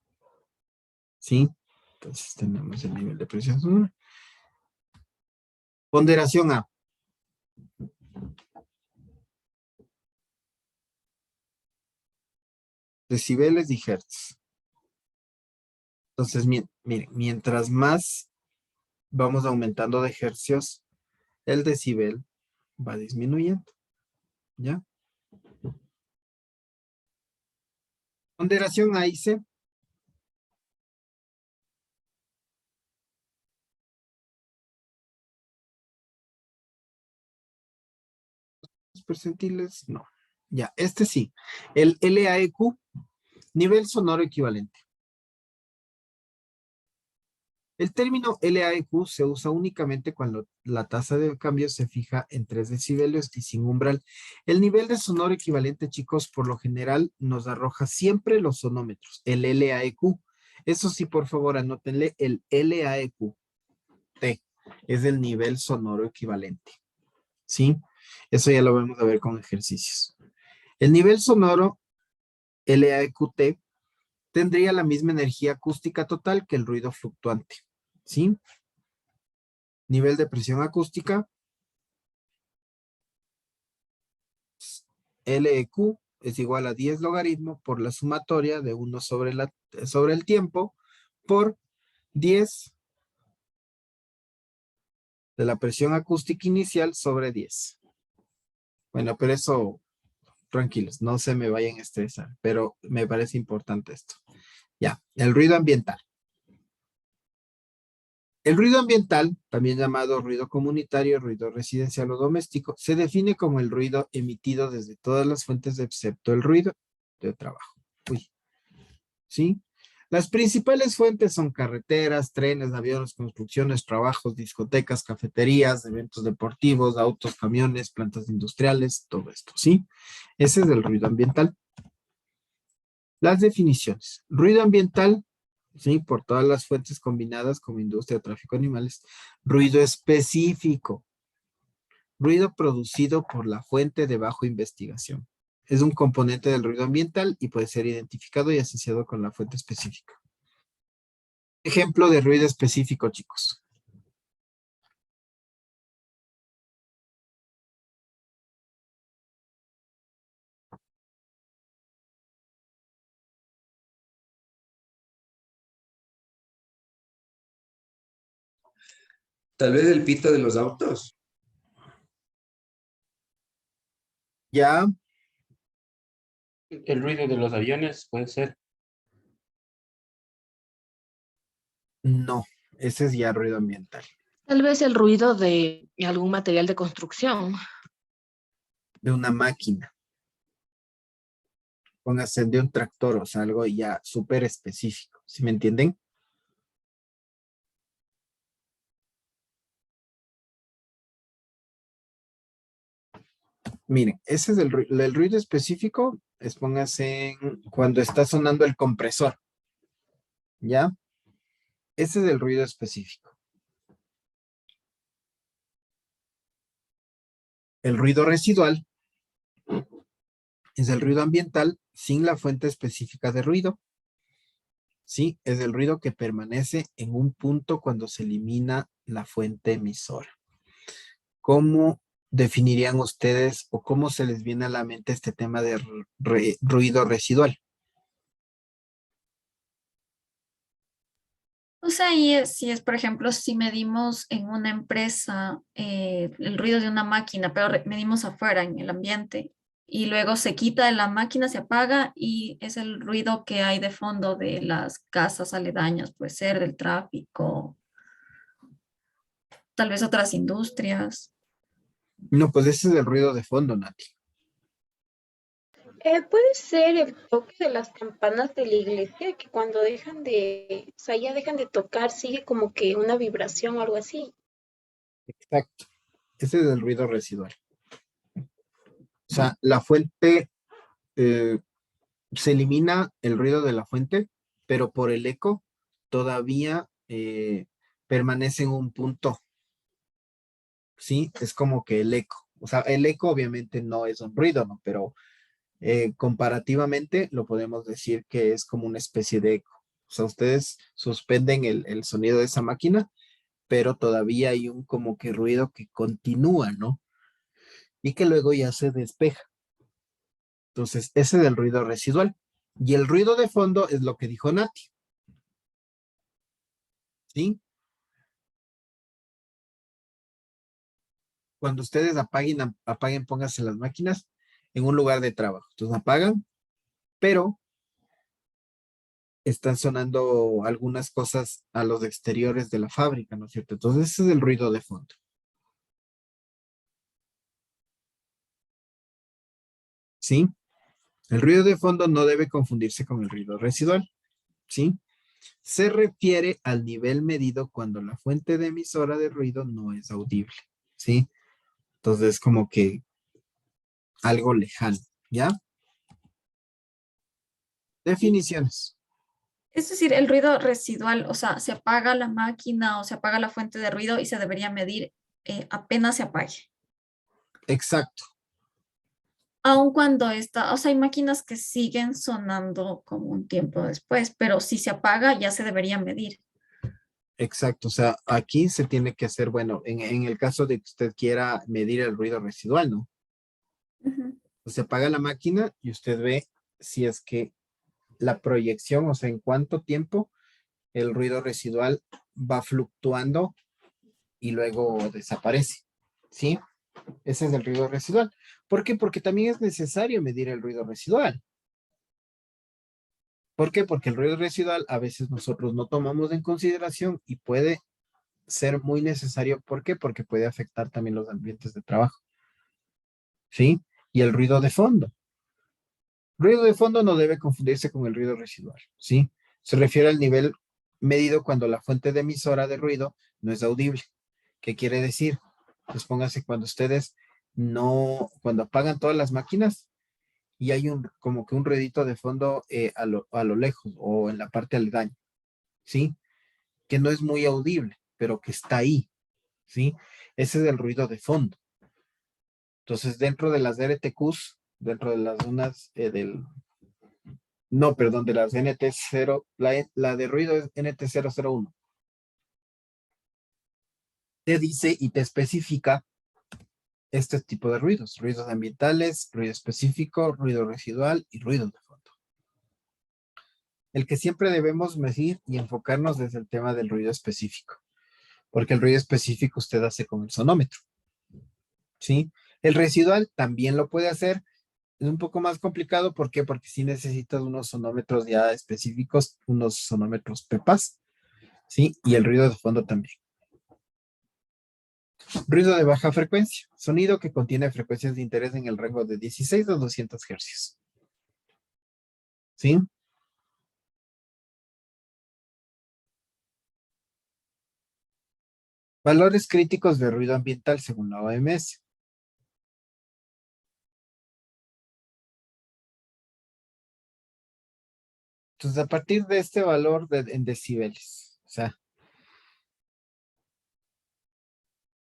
¿sí? Entonces, tenemos el nivel de presión sonora. Ponderación A. Decibeles y Hertz. Entonces, miren, mientras más vamos aumentando de hercios, el decibel va disminuyendo, ¿ya? Ponderación A y C. Percentiles, no. Ya, este sí. El LAEQ, nivel sonoro equivalente. El término LAEQ se usa únicamente cuando la tasa de cambio se fija en 3 decibelios y sin umbral. El nivel de sonoro equivalente, chicos, por lo general nos arroja siempre los sonómetros, el LAEQ. Eso sí, por favor, anótenle el LAEQ. T es el nivel sonoro equivalente. ¿Sí? Eso ya lo vamos a ver con ejercicios. El nivel sonoro LAEQT tendría la misma energía acústica total que el ruido fluctuante. ¿Sí? Nivel de presión acústica. LEQ es igual a 10 logaritmo por la sumatoria de 1 sobre el tiempo por 10 de la presión acústica inicial sobre 10. Bueno, pero eso, tranquilos, no se me vayan a estresar, pero me parece importante esto. Ya, el ruido ambiental. El ruido ambiental, también llamado ruido comunitario, ruido residencial o doméstico, se define como el ruido emitido desde todas las fuentes excepto el ruido de trabajo. Uy. ¿Sí? Las principales fuentes son carreteras, trenes, aviones, construcciones, trabajos, discotecas, cafeterías, eventos deportivos, autos, camiones, plantas industriales, todo esto, ¿sí? Ese es el ruido ambiental. Las definiciones. Ruido ambiental ¿sí? Por todas las fuentes combinadas como industria, tráfico de animales. Ruido específico. Ruido producido por la fuente de bajo investigación. Es un componente del ruido ambiental y puede ser identificado y asociado con la fuente específica. Ejemplo de ruido específico, chicos. Tal vez el pito de los autos. Ya, El ruido de los aviones puede ser. no. Ese es ya ruido ambiental. Tal vez el ruido de algún material de construcción. De una máquina. Póngase de un tractor, o sea, algo ya súper específico. ¿Sí me entienden? Miren, ese es el ruido específico. Póngase cuando está sonando el compresor. ¿Ya? Ese es el ruido específico. El ruido residual es el ruido ambiental sin la fuente específica de ruido. Sí, es el ruido que permanece en un punto cuando se elimina la fuente emisora. ¿Cómo definirían ustedes o cómo se les viene a la mente este tema de ruido residual? O sea, si es, por ejemplo, si medimos en una empresa el ruido de una máquina, pero medimos afuera en el ambiente, y luego se quita de la máquina, se apaga y es el ruido que hay de fondo de las casas aledañas, puede ser del tráfico, tal vez otras industrias. No, pues ese es el ruido de fondo, Nati. Puede ser el toque de las campanas de la iglesia, que cuando dejan de, o sea, ya dejan de tocar, sigue como que una vibración o algo así. Exacto. Ese es el ruido residual. O sea, la fuente, se elimina el ruido de la fuente, pero por el eco todavía permanece en un punto. ¿Sí? Es como que el eco. O sea, el eco obviamente no es un ruido, ¿no? Pero comparativamente lo podemos decir que es como una especie de eco. O sea, ustedes suspenden el sonido de esa máquina, pero todavía hay un como que ruido que continúa, ¿no? Y que luego ya se despeja. Entonces, ese es el ruido residual. Y el ruido de fondo es lo que dijo Nati. ¿Sí? Cuando ustedes apaguen, pónganse las máquinas en un lugar de trabajo. Entonces apagan, pero están sonando algunas cosas a los exteriores de la fábrica, ¿no es cierto? Entonces ese es el ruido de fondo. ¿Sí? El ruido de fondo no debe confundirse con el ruido residual. ¿Sí? Se refiere al nivel medido cuando la fuente de emisora de ruido no es audible. ¿Sí? Entonces como que algo lejano. ¿Ya? Definiciones. Es decir, el ruido residual, o sea, se apaga la máquina o se apaga la fuente de ruido y se debería medir apenas se apague. Exacto. Aun cuando está, o sea, hay máquinas que siguen sonando como un tiempo después, pero si se apaga ya se debería medir. Exacto, o sea, aquí se tiene que hacer, bueno, en el caso de que usted quiera medir el ruido residual, ¿no? Ujú. Pues se apaga la máquina y usted ve si es que la proyección, o sea, en cuánto tiempo el ruido residual va fluctuando y luego desaparece, ¿sí? Ese es el ruido residual. ¿Por qué? Porque también es necesario medir el ruido residual. ¿Por qué? Porque el ruido residual a veces nosotros no tomamos en consideración y puede ser muy necesario. ¿Por qué? Porque puede afectar también los ambientes de trabajo. ¿Sí? Y el ruido de fondo. Ruido de fondo no debe confundirse con el ruido residual. ¿Sí? Se refiere al nivel medido cuando la fuente de emisora de ruido no es audible. ¿Qué quiere decir? Pues póngase cuando ustedes cuando apagan todas las máquinas y hay como que un ruidito de fondo a lo lejos o en la parte aledaña. ¿sí? Que no es muy audible, pero que está ahí, ¿sí? Ese es el ruido de fondo. Entonces, dentro de las RTQs, dentro de las zonas no, perdón, de las NT0, la de ruido es NT001. Te dice y te especifica este tipo de ruidos: ruidos ambientales, ruido específico, ruido residual y ruido de fondo. El que siempre debemos medir y enfocarnos desde el tema del ruido específico, porque el ruido específico usted hace con el sonómetro, ¿sí? El residual también lo puede hacer, es un poco más complicado. ¿Por qué? Porque sí necesitas unos sonómetros ya específicos, unos sonómetros PEPAS, ¿sí? Y el ruido de fondo también. Ruido de baja frecuencia, sonido que contiene frecuencias de interés en el rango de 16 a 200 Hz. ¿Sí? Valores críticos de ruido ambiental según la OMS. Entonces, a partir de este valor en decibeles, o sea,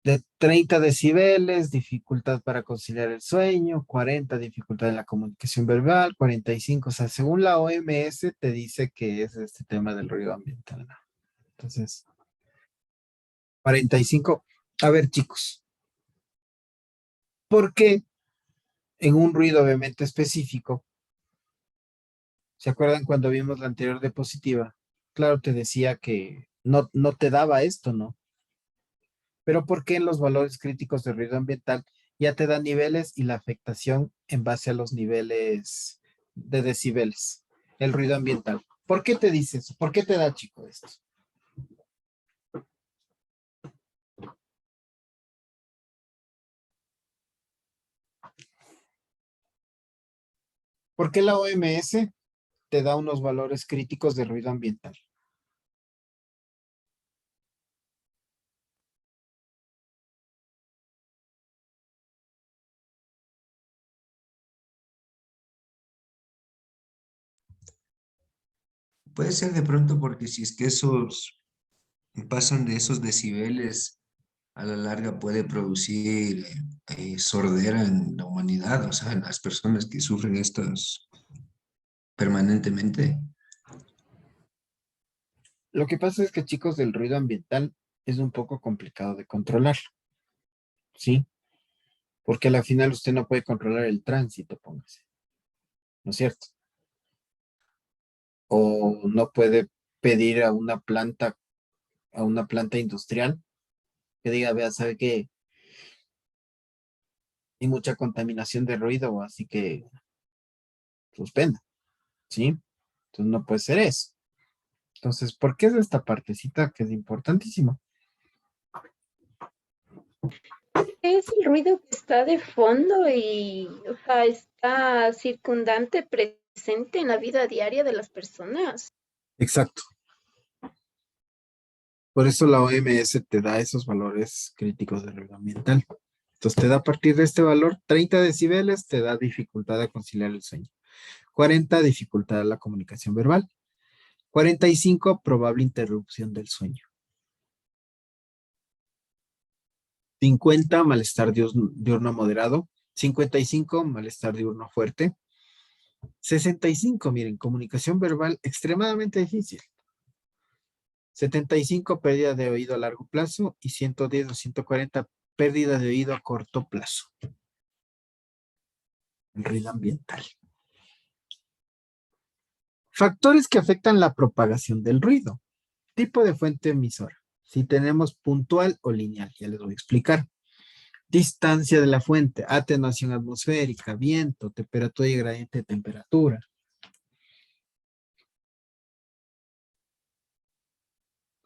de 30 decibeles, dificultad para conciliar el sueño, 40, dificultad en la comunicación verbal, 45, o sea, según la OMS te dice que es este tema del ruido ambiental, ¿no? Entonces, 45. A ver, chicos, ¿por qué en un ruido obviamente específico? ¿Se acuerdan cuando vimos la anterior diapositiva? Claro, te decía que no te daba esto, ¿no? Pero ¿por qué en los valores críticos de ruido ambiental ya te dan niveles y la afectación en base a los niveles de decibeles? El ruido ambiental. ¿Por qué te dice eso? ¿Por qué te da, chico, esto? ¿Por qué la OMS te da unos valores críticos de ruido ambiental? Puede ser de pronto porque si es que esos pasan de esos decibeles, a la larga puede producir sordera en la humanidad, o sea, en las personas que sufren estos permanentemente. Lo que pasa es que, chicos, del ruido ambiental es un poco complicado de controlar, ¿sí? Porque al final usted no puede controlar el tránsito, póngase, ¿no es cierto? O no puede pedir a una planta industrial que diga, vea, ¿sabe qué? Hay mucha contaminación de ruido, así que suspenda, ¿sí? Entonces no puede ser eso. Entonces, ¿por qué es esta partecita que es importantísima? Es el ruido que está de fondo y, o sea, está circundante, presente en la vida diaria de las personas. Exacto. Por eso la OMS te da esos valores críticos de ruido ambiental. Entonces te da a partir de este valor, 30 decibeles, te da dificultad a conciliar el sueño. 40, dificultad a la comunicación verbal. 45, probable interrupción del sueño. 50, malestar diurno moderado. 55, malestar diurno fuerte. 65, miren, comunicación verbal extremadamente difícil. 75, pérdida de oído a largo plazo. Y 110 o 140, pérdida de oído a corto plazo. El ruido ambiental. Factores que afectan la propagación del ruido. Tipo de fuente emisora. Si tenemos puntual o lineal, ya les voy a explicar. Distancia de la fuente, atenuación atmosférica, viento, temperatura y gradiente de temperatura.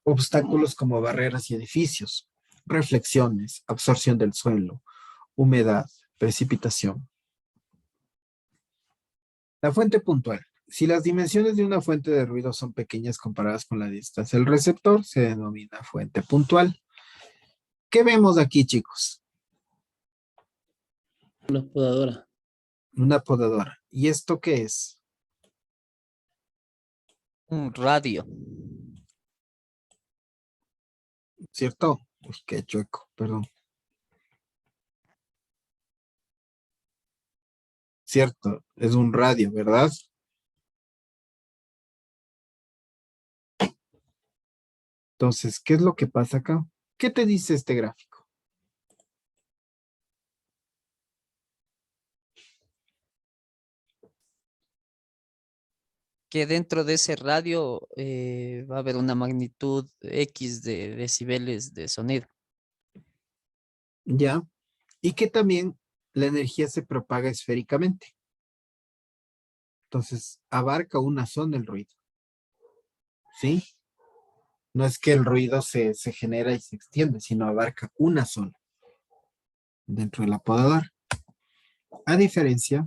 Obstáculos como barreras y edificios, reflexiones, absorción del suelo, humedad, precipitación. La fuente puntual. Si las dimensiones de una fuente de ruido son pequeñas comparadas con la distancia del receptor, se denomina fuente puntual. ¿Qué vemos aquí, chicos? Una podadora. Una podadora. ¿Y esto qué es? Un radio. ¿cierto? Pues qué chueco, perdón. Cierto, es un radio, ¿verdad? Entonces, ¿qué es lo que pasa acá? ¿Qué te dice este gráfico? Que dentro de ese radio va a haber una magnitud X de decibeles de sonido. Ya. Y que también la energía se propaga esféricamente. Entonces, abarca una zona el ruido. ¿Sí? No es que el ruido se genera y se extiende, sino abarca una zona dentro del apodador. A diferencia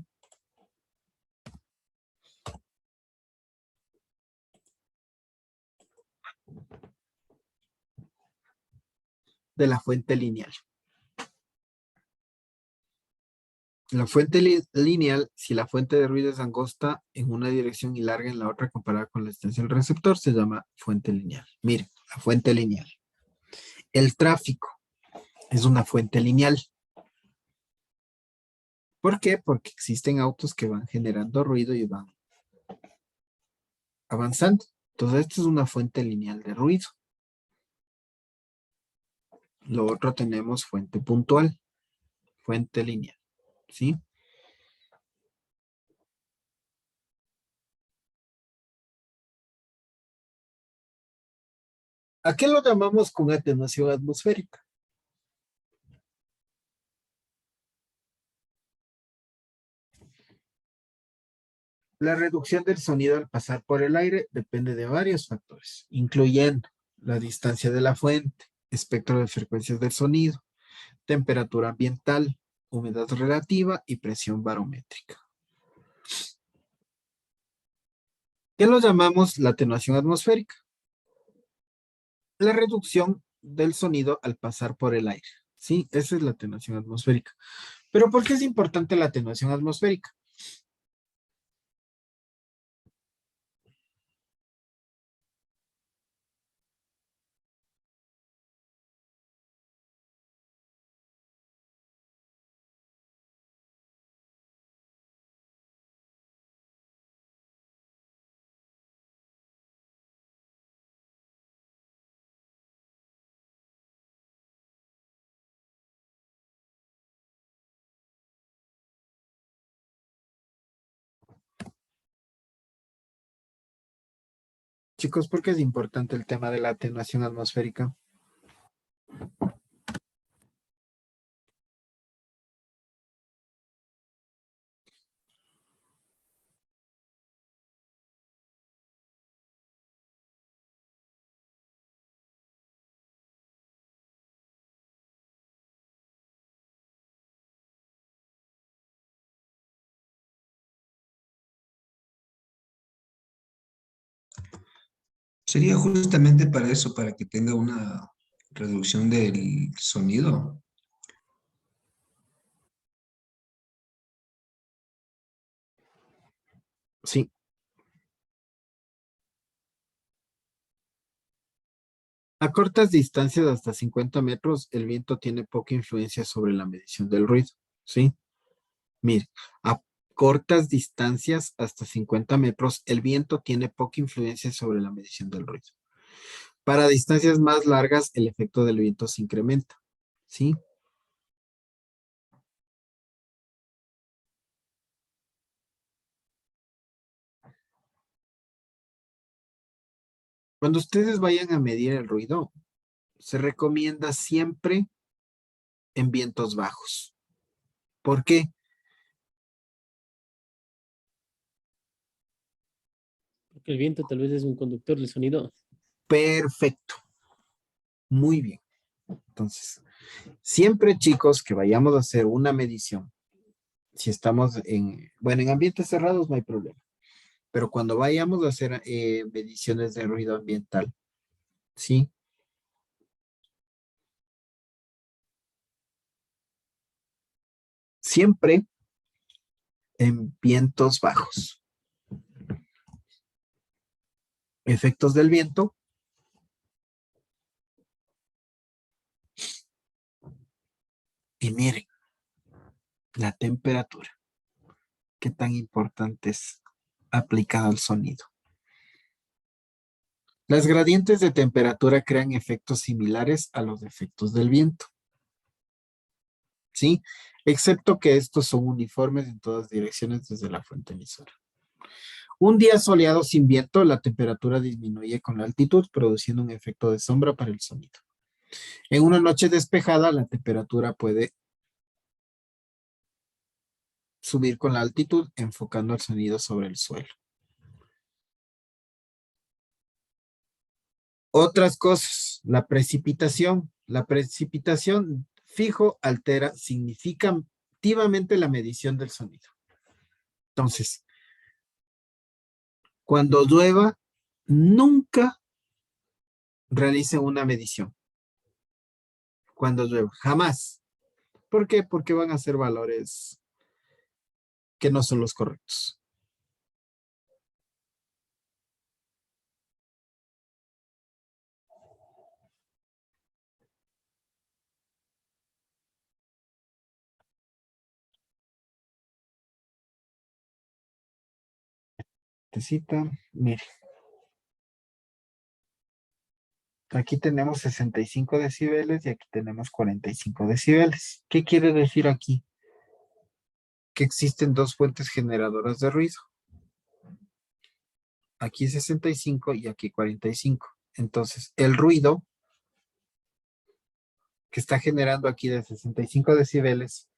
de la fuente lineal. La fuente lineal, si la fuente de ruido es angosta en una dirección y larga en la otra comparada con la distancia del receptor, se llama fuente lineal. Miren, la fuente lineal. El tráfico es una fuente lineal. ¿Por qué? Porque existen autos que van generando ruido y van avanzando. Entonces, esto es una fuente lineal de ruido. Lo otro tenemos fuente puntual, fuente lineal, ¿sí? ¿A qué lo llamamos con atenuación atmosférica? La reducción del sonido al pasar por el aire depende de varios factores, incluyendo la distancia de la fuente, espectro de frecuencias del sonido, temperatura ambiental, humedad relativa y presión barométrica. ¿Qué lo llamamos la atenuación atmosférica? La reducción del sonido al pasar por el aire. Sí, esa es la atenuación atmosférica. ¿Pero por qué es importante la atenuación atmosférica? Chicos, ¿por qué es importante el tema de la atenuación atmosférica? Sería justamente para eso, para que tenga una reducción del sonido. Sí. A cortas distancias hasta 50 metros, el viento tiene poca influencia sobre la medición del ruido. ¿Sí? Mire, a cortas distancias hasta 50 metros, el viento tiene poca influencia sobre la medición del ruido. Para distancias más largas, el efecto del viento se incrementa. ¿Sí? Cuando ustedes vayan a medir el ruido, se recomienda siempre en vientos bajos. ¿Por qué? Porque el viento tal vez es un conductor del sonido. Perfecto. Muy bien. Entonces, siempre chicos que vayamos a hacer una medición, si estamos en ambientes cerrados no hay problema, pero cuando vayamos a hacer mediciones de ruido ambiental, ¿sí? Siempre en vientos bajos. Efectos del viento. Y miren, la temperatura. ¿Qué tan importante es aplicada al sonido? Las gradientes de temperatura crean efectos similares a los efectos del viento. ¿Sí? Excepto que estos son uniformes en todas direcciones desde la fuente emisora. Un día soleado sin viento, la temperatura disminuye con la altitud, produciendo un efecto de sombra para el sonido. En una noche despejada, la temperatura puede subir con la altitud, enfocando el sonido sobre el suelo. Otras cosas, la precipitación. La precipitación fijo altera significativamente la medición del sonido. Entonces, cuando llueva, nunca realice una medición. Cuando llueva, jamás. ¿Por qué? Porque van a ser valores que no son los correctos. Mire. Aquí tenemos 65 decibeles y aquí tenemos 45 decibeles. ¿Qué quiere decir aquí? Que existen dos fuentes generadoras de ruido. Aquí 65 y aquí 45. Entonces, el ruido que está generando aquí de 65 decibeles,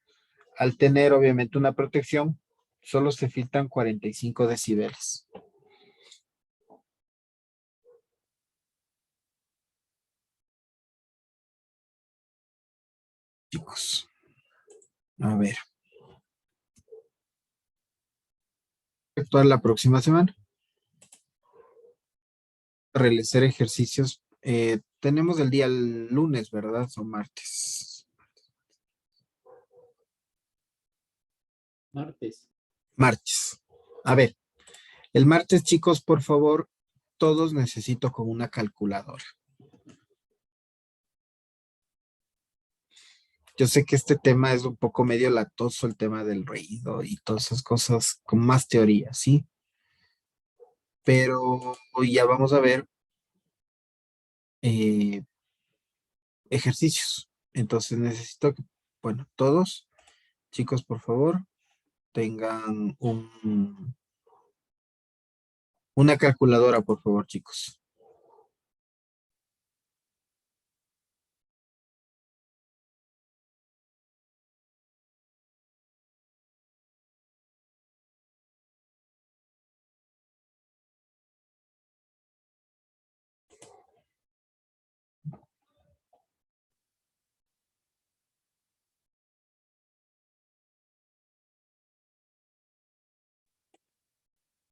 al tener obviamente una protección, solo se filtran 45 decibeles. Chicos, a ver. Actuar la próxima semana. Realizar ejercicios. Tenemos el día lunes, ¿verdad? O martes. Martes. Martes. A ver, el martes, chicos, por favor, todos necesito con una calculadora. Yo sé que este tema es un poco medio latoso, el tema del ruido y todas esas cosas con más teoría, ¿sí? Pero ya vamos a ver ejercicios. Entonces necesito que, bueno, todos, chicos, por favor, tengan una calculadora, por favor, chicos.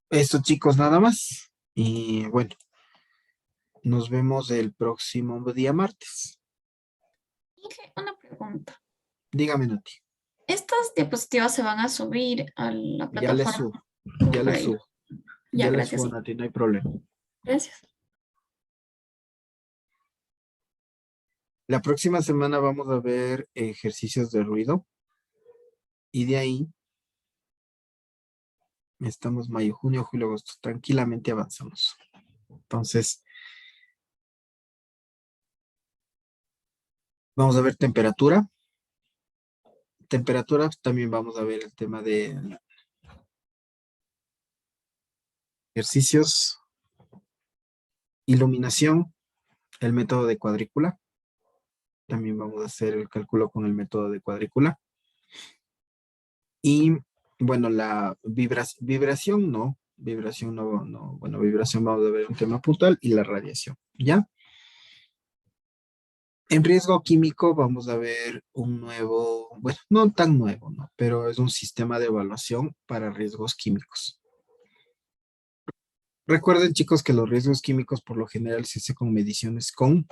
Esto, chicos, nada más. Y bueno, nos vemos el próximo día martes. Inge, una pregunta. Dígame, Nati. ¿Estas diapositivas se van a subir a la Ya le plataforma? subo, ya le Por ahí. subo. Ya, Ya le gracias. subo, Nati, no hay problema. Gracias. La próxima semana vamos a ver ejercicios de ruido. Y de ahí, estamos mayo, junio, julio, agosto. Tranquilamente avanzamos. Entonces, vamos a ver temperatura. Temperatura, también vamos a ver el tema de ejercicios. Iluminación, el método de cuadrícula. También vamos a hacer el cálculo con el método de cuadrícula. Y, bueno, la vibración no. Vibración no. Bueno, vibración vamos a ver un tema puntual y la radiación. ¿Ya? En riesgo químico vamos a ver un nuevo, bueno, no tan nuevo, ¿no? Pero es un sistema de evaluación para riesgos químicos. Recuerden, chicos, que los riesgos químicos por lo general se hace con mediciones con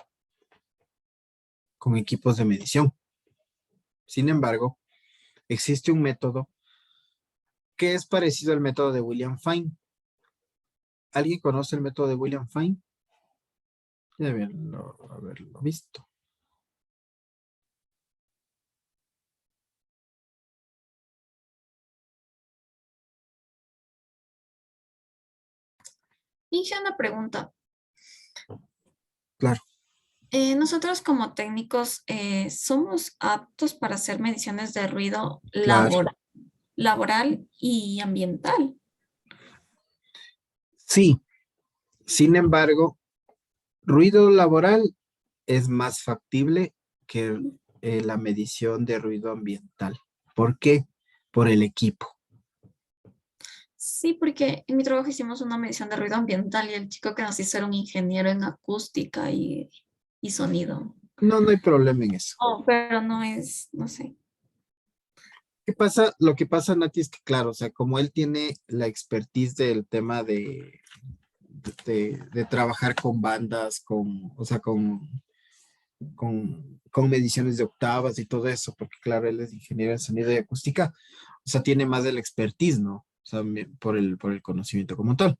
equipos de medición. Sin embargo, existe un método que es parecido al método de William Fine. ¿Alguien conoce el método de William Fine? Debe haberlo visto. Inge, una pregunta. Claro. Nosotros como técnicos somos aptos para hacer mediciones de ruido Claro. laboral y ambiental. Sí, sin embargo, ruido laboral es más factible que la medición de ruido ambiental. ¿Por qué? Por el equipo. Sí, porque en mi trabajo hicimos una medición de ruido ambiental y el chico que nos hizo era un ingeniero en acústica y sonido. No, no hay problema en eso. Oh, pero no es, no sé. ¿Qué pasa? Lo que pasa, Nati, es que claro, o sea, como él tiene la expertise del tema de trabajar con bandas, o sea, con mediciones de octavas y todo eso, porque claro, él es ingeniero en sonido y acústica, o sea, tiene más del expertise, ¿no? O sea, por el conocimiento como tal.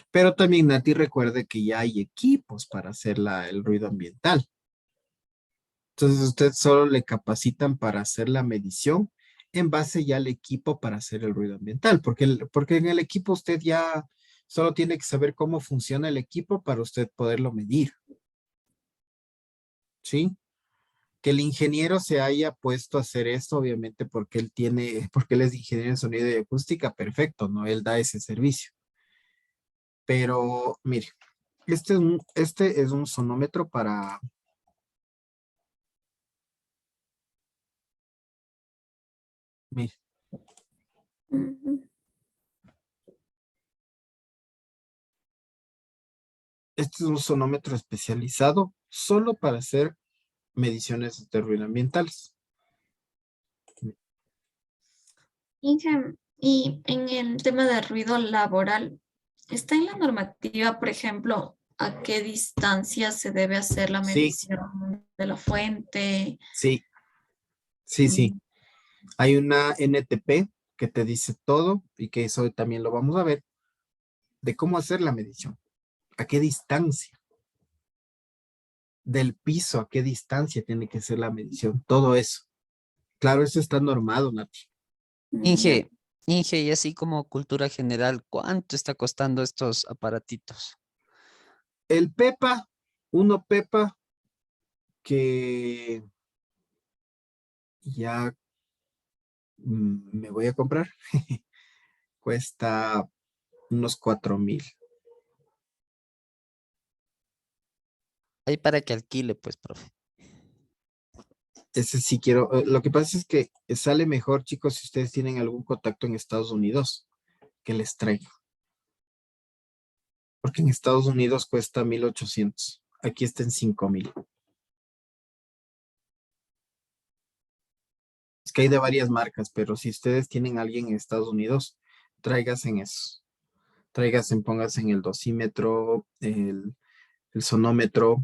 Pero también Nati recuerde que ya hay equipos para hacer el ruido ambiental. Entonces, usted solo le capacitan para hacer la medición en base ya al equipo para hacer el ruido ambiental, porque en el equipo usted ya solo tiene que saber cómo funciona el equipo para usted poderlo medir. ¿Sí? Que el ingeniero se haya puesto a hacer esto, obviamente, porque él es ingeniero en sonido y acústica, perfecto, ¿no? Él da ese servicio. Pero, mire, este es un sonómetro para... Mire, Ujú. este es un sonómetro especializado solo para hacer mediciones de ruido ambientales. Inge, y en el tema de ruido laboral, ¿está en la normativa, por ejemplo, a qué distancia se debe hacer la Sí, medición de la fuente? sí, sí. Mm, Hay una NTP que te dice todo y que eso también lo vamos a ver, de cómo hacer la medición, a qué distancia, del piso, a qué distancia tiene que ser la medición, todo eso. Claro, eso está normado, Nati. ya. Inge, Inge, y así como cultura general, ¿cuánto está costando estos aparatitos? El Pepa, uno Pepa que ya me voy a comprar, cuesta unos 4,000. Ahí para que alquile, pues, profe. Ese sí quiero. Lo que pasa es que sale mejor, chicos, si ustedes tienen algún contacto en Estados Unidos, que les traiga. Porque en Estados Unidos cuesta 1,800. Aquí está en 5,000. Es que hay de varias marcas, pero si ustedes tienen a alguien en Estados Unidos, tráiganse en eso. Tráiganse, pónganse en el dosímetro, el sonómetro,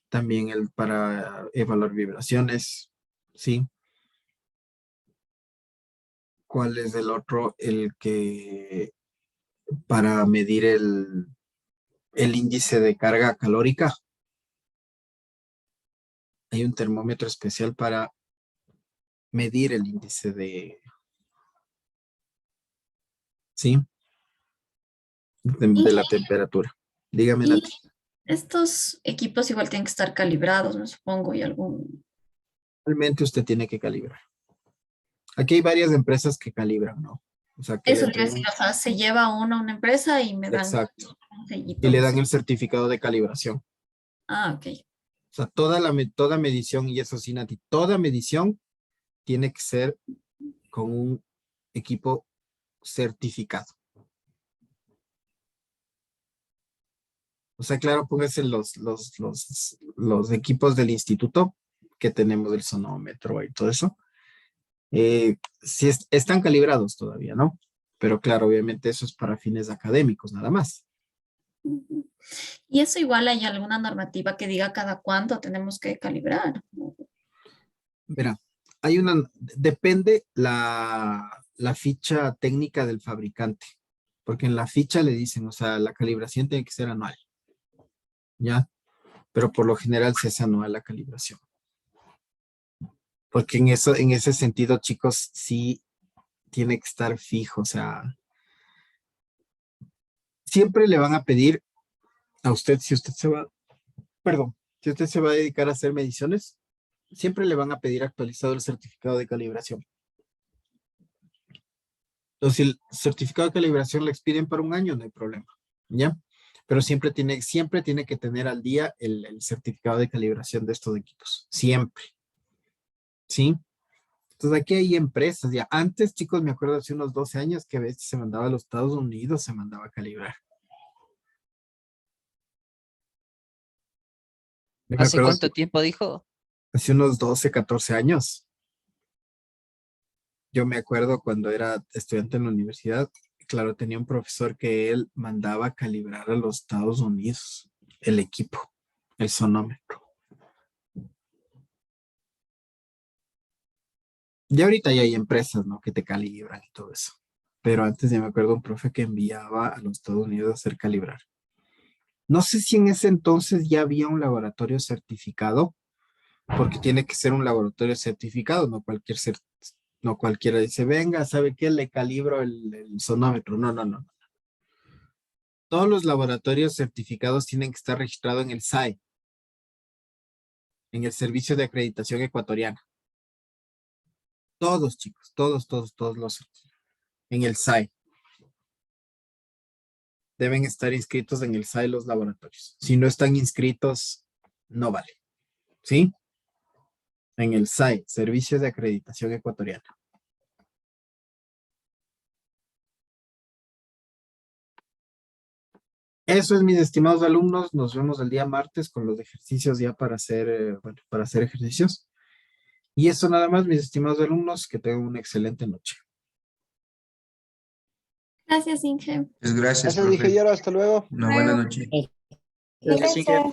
también el para evaluar vibraciones, ¿sí? ¿Cuál es el otro? El que para medir el índice de carga calórica. Hay un termómetro especial para medir el índice ¿sí? De la Inge, temperatura. Dígame, y Nati. estos equipos igual tienen que estar calibrados, me supongo, y algún... Realmente usted tiene que calibrar. Aquí hay varias empresas que calibran, ¿no? O sea, que le Eso le iba a decir, entregan. o sea, se lleva uno a una empresa y me dan Exacto. un Y sellito. le dan el certificado de calibración. Ah, ok. O sea, toda medición, y eso sí, Nati, toda medición tiene que ser con un equipo certificado. O sea, claro, póngase los equipos del instituto que tenemos del sonómetro y todo eso. Sí están calibrados todavía, ¿no? Pero claro, obviamente eso es para fines académicos, nada más. Ujú. Y eso igual hay alguna normativa que diga cada cuánto tenemos que calibrar. Verá, depende la ficha técnica del fabricante, porque en la ficha le dicen, o sea, la calibración tiene que ser anual, ¿ya? Pero por lo general se hace anual la calibración. Porque en ese sentido, chicos, sí tiene que estar fijo, o sea, siempre le van a pedir a usted, si usted se va, perdón, si usted se va a dedicar a hacer mediciones, siempre le van a pedir actualizado el certificado de calibración. Entonces, si el certificado de calibración le expiden para un año, no hay problema, ¿ya? Pero siempre tiene que tener al día el certificado de calibración de estos equipos, siempre, ¿sí? Entonces, aquí hay empresas, ya antes, chicos, me acuerdo hace unos 12 años que a veces se mandaba a los Estados Unidos, se mandaba a calibrar. Yo me ¿Hace acuerdo cuánto que tiempo dijo? hace unos 12, 14 años. Yo me acuerdo cuando era estudiante en la universidad, claro, tenía un profesor que él mandaba a calibrar a los Estados Unidos el equipo, el sonómetro. Y ahorita ya hay empresas, ¿no? Que te calibran y todo eso. Pero antes ya me acuerdo un profe que enviaba a los Estados Unidos a hacer calibrar. No sé si en ese entonces ya había un laboratorio certificado, porque tiene que ser un laboratorio certificado, no cualquiera dice, venga, ¿sabe qué? Le calibro el sonómetro. No, no, no. Todos los laboratorios certificados tienen que estar registrados en el SAE, en el Servicio de Acreditación Ecuatoriana. Todos, chicos, todos los en el SAE. Deben estar inscritos en el SAE los laboratorios. Si no están inscritos, no vale. ¿Sí? En el SAE, Servicio de Acreditación Ecuatoriana. Eso es, mis estimados alumnos. Nos vemos el día martes con los ejercicios ya para hacer, para hacer ejercicios. Y eso nada más, mis estimados alumnos. Que tengan una excelente noche. Gracias, Inge. Pues gracias, Gracias, profe. ingeniero. Hasta luego. Una buena noche. Eh, Gracias, Inge.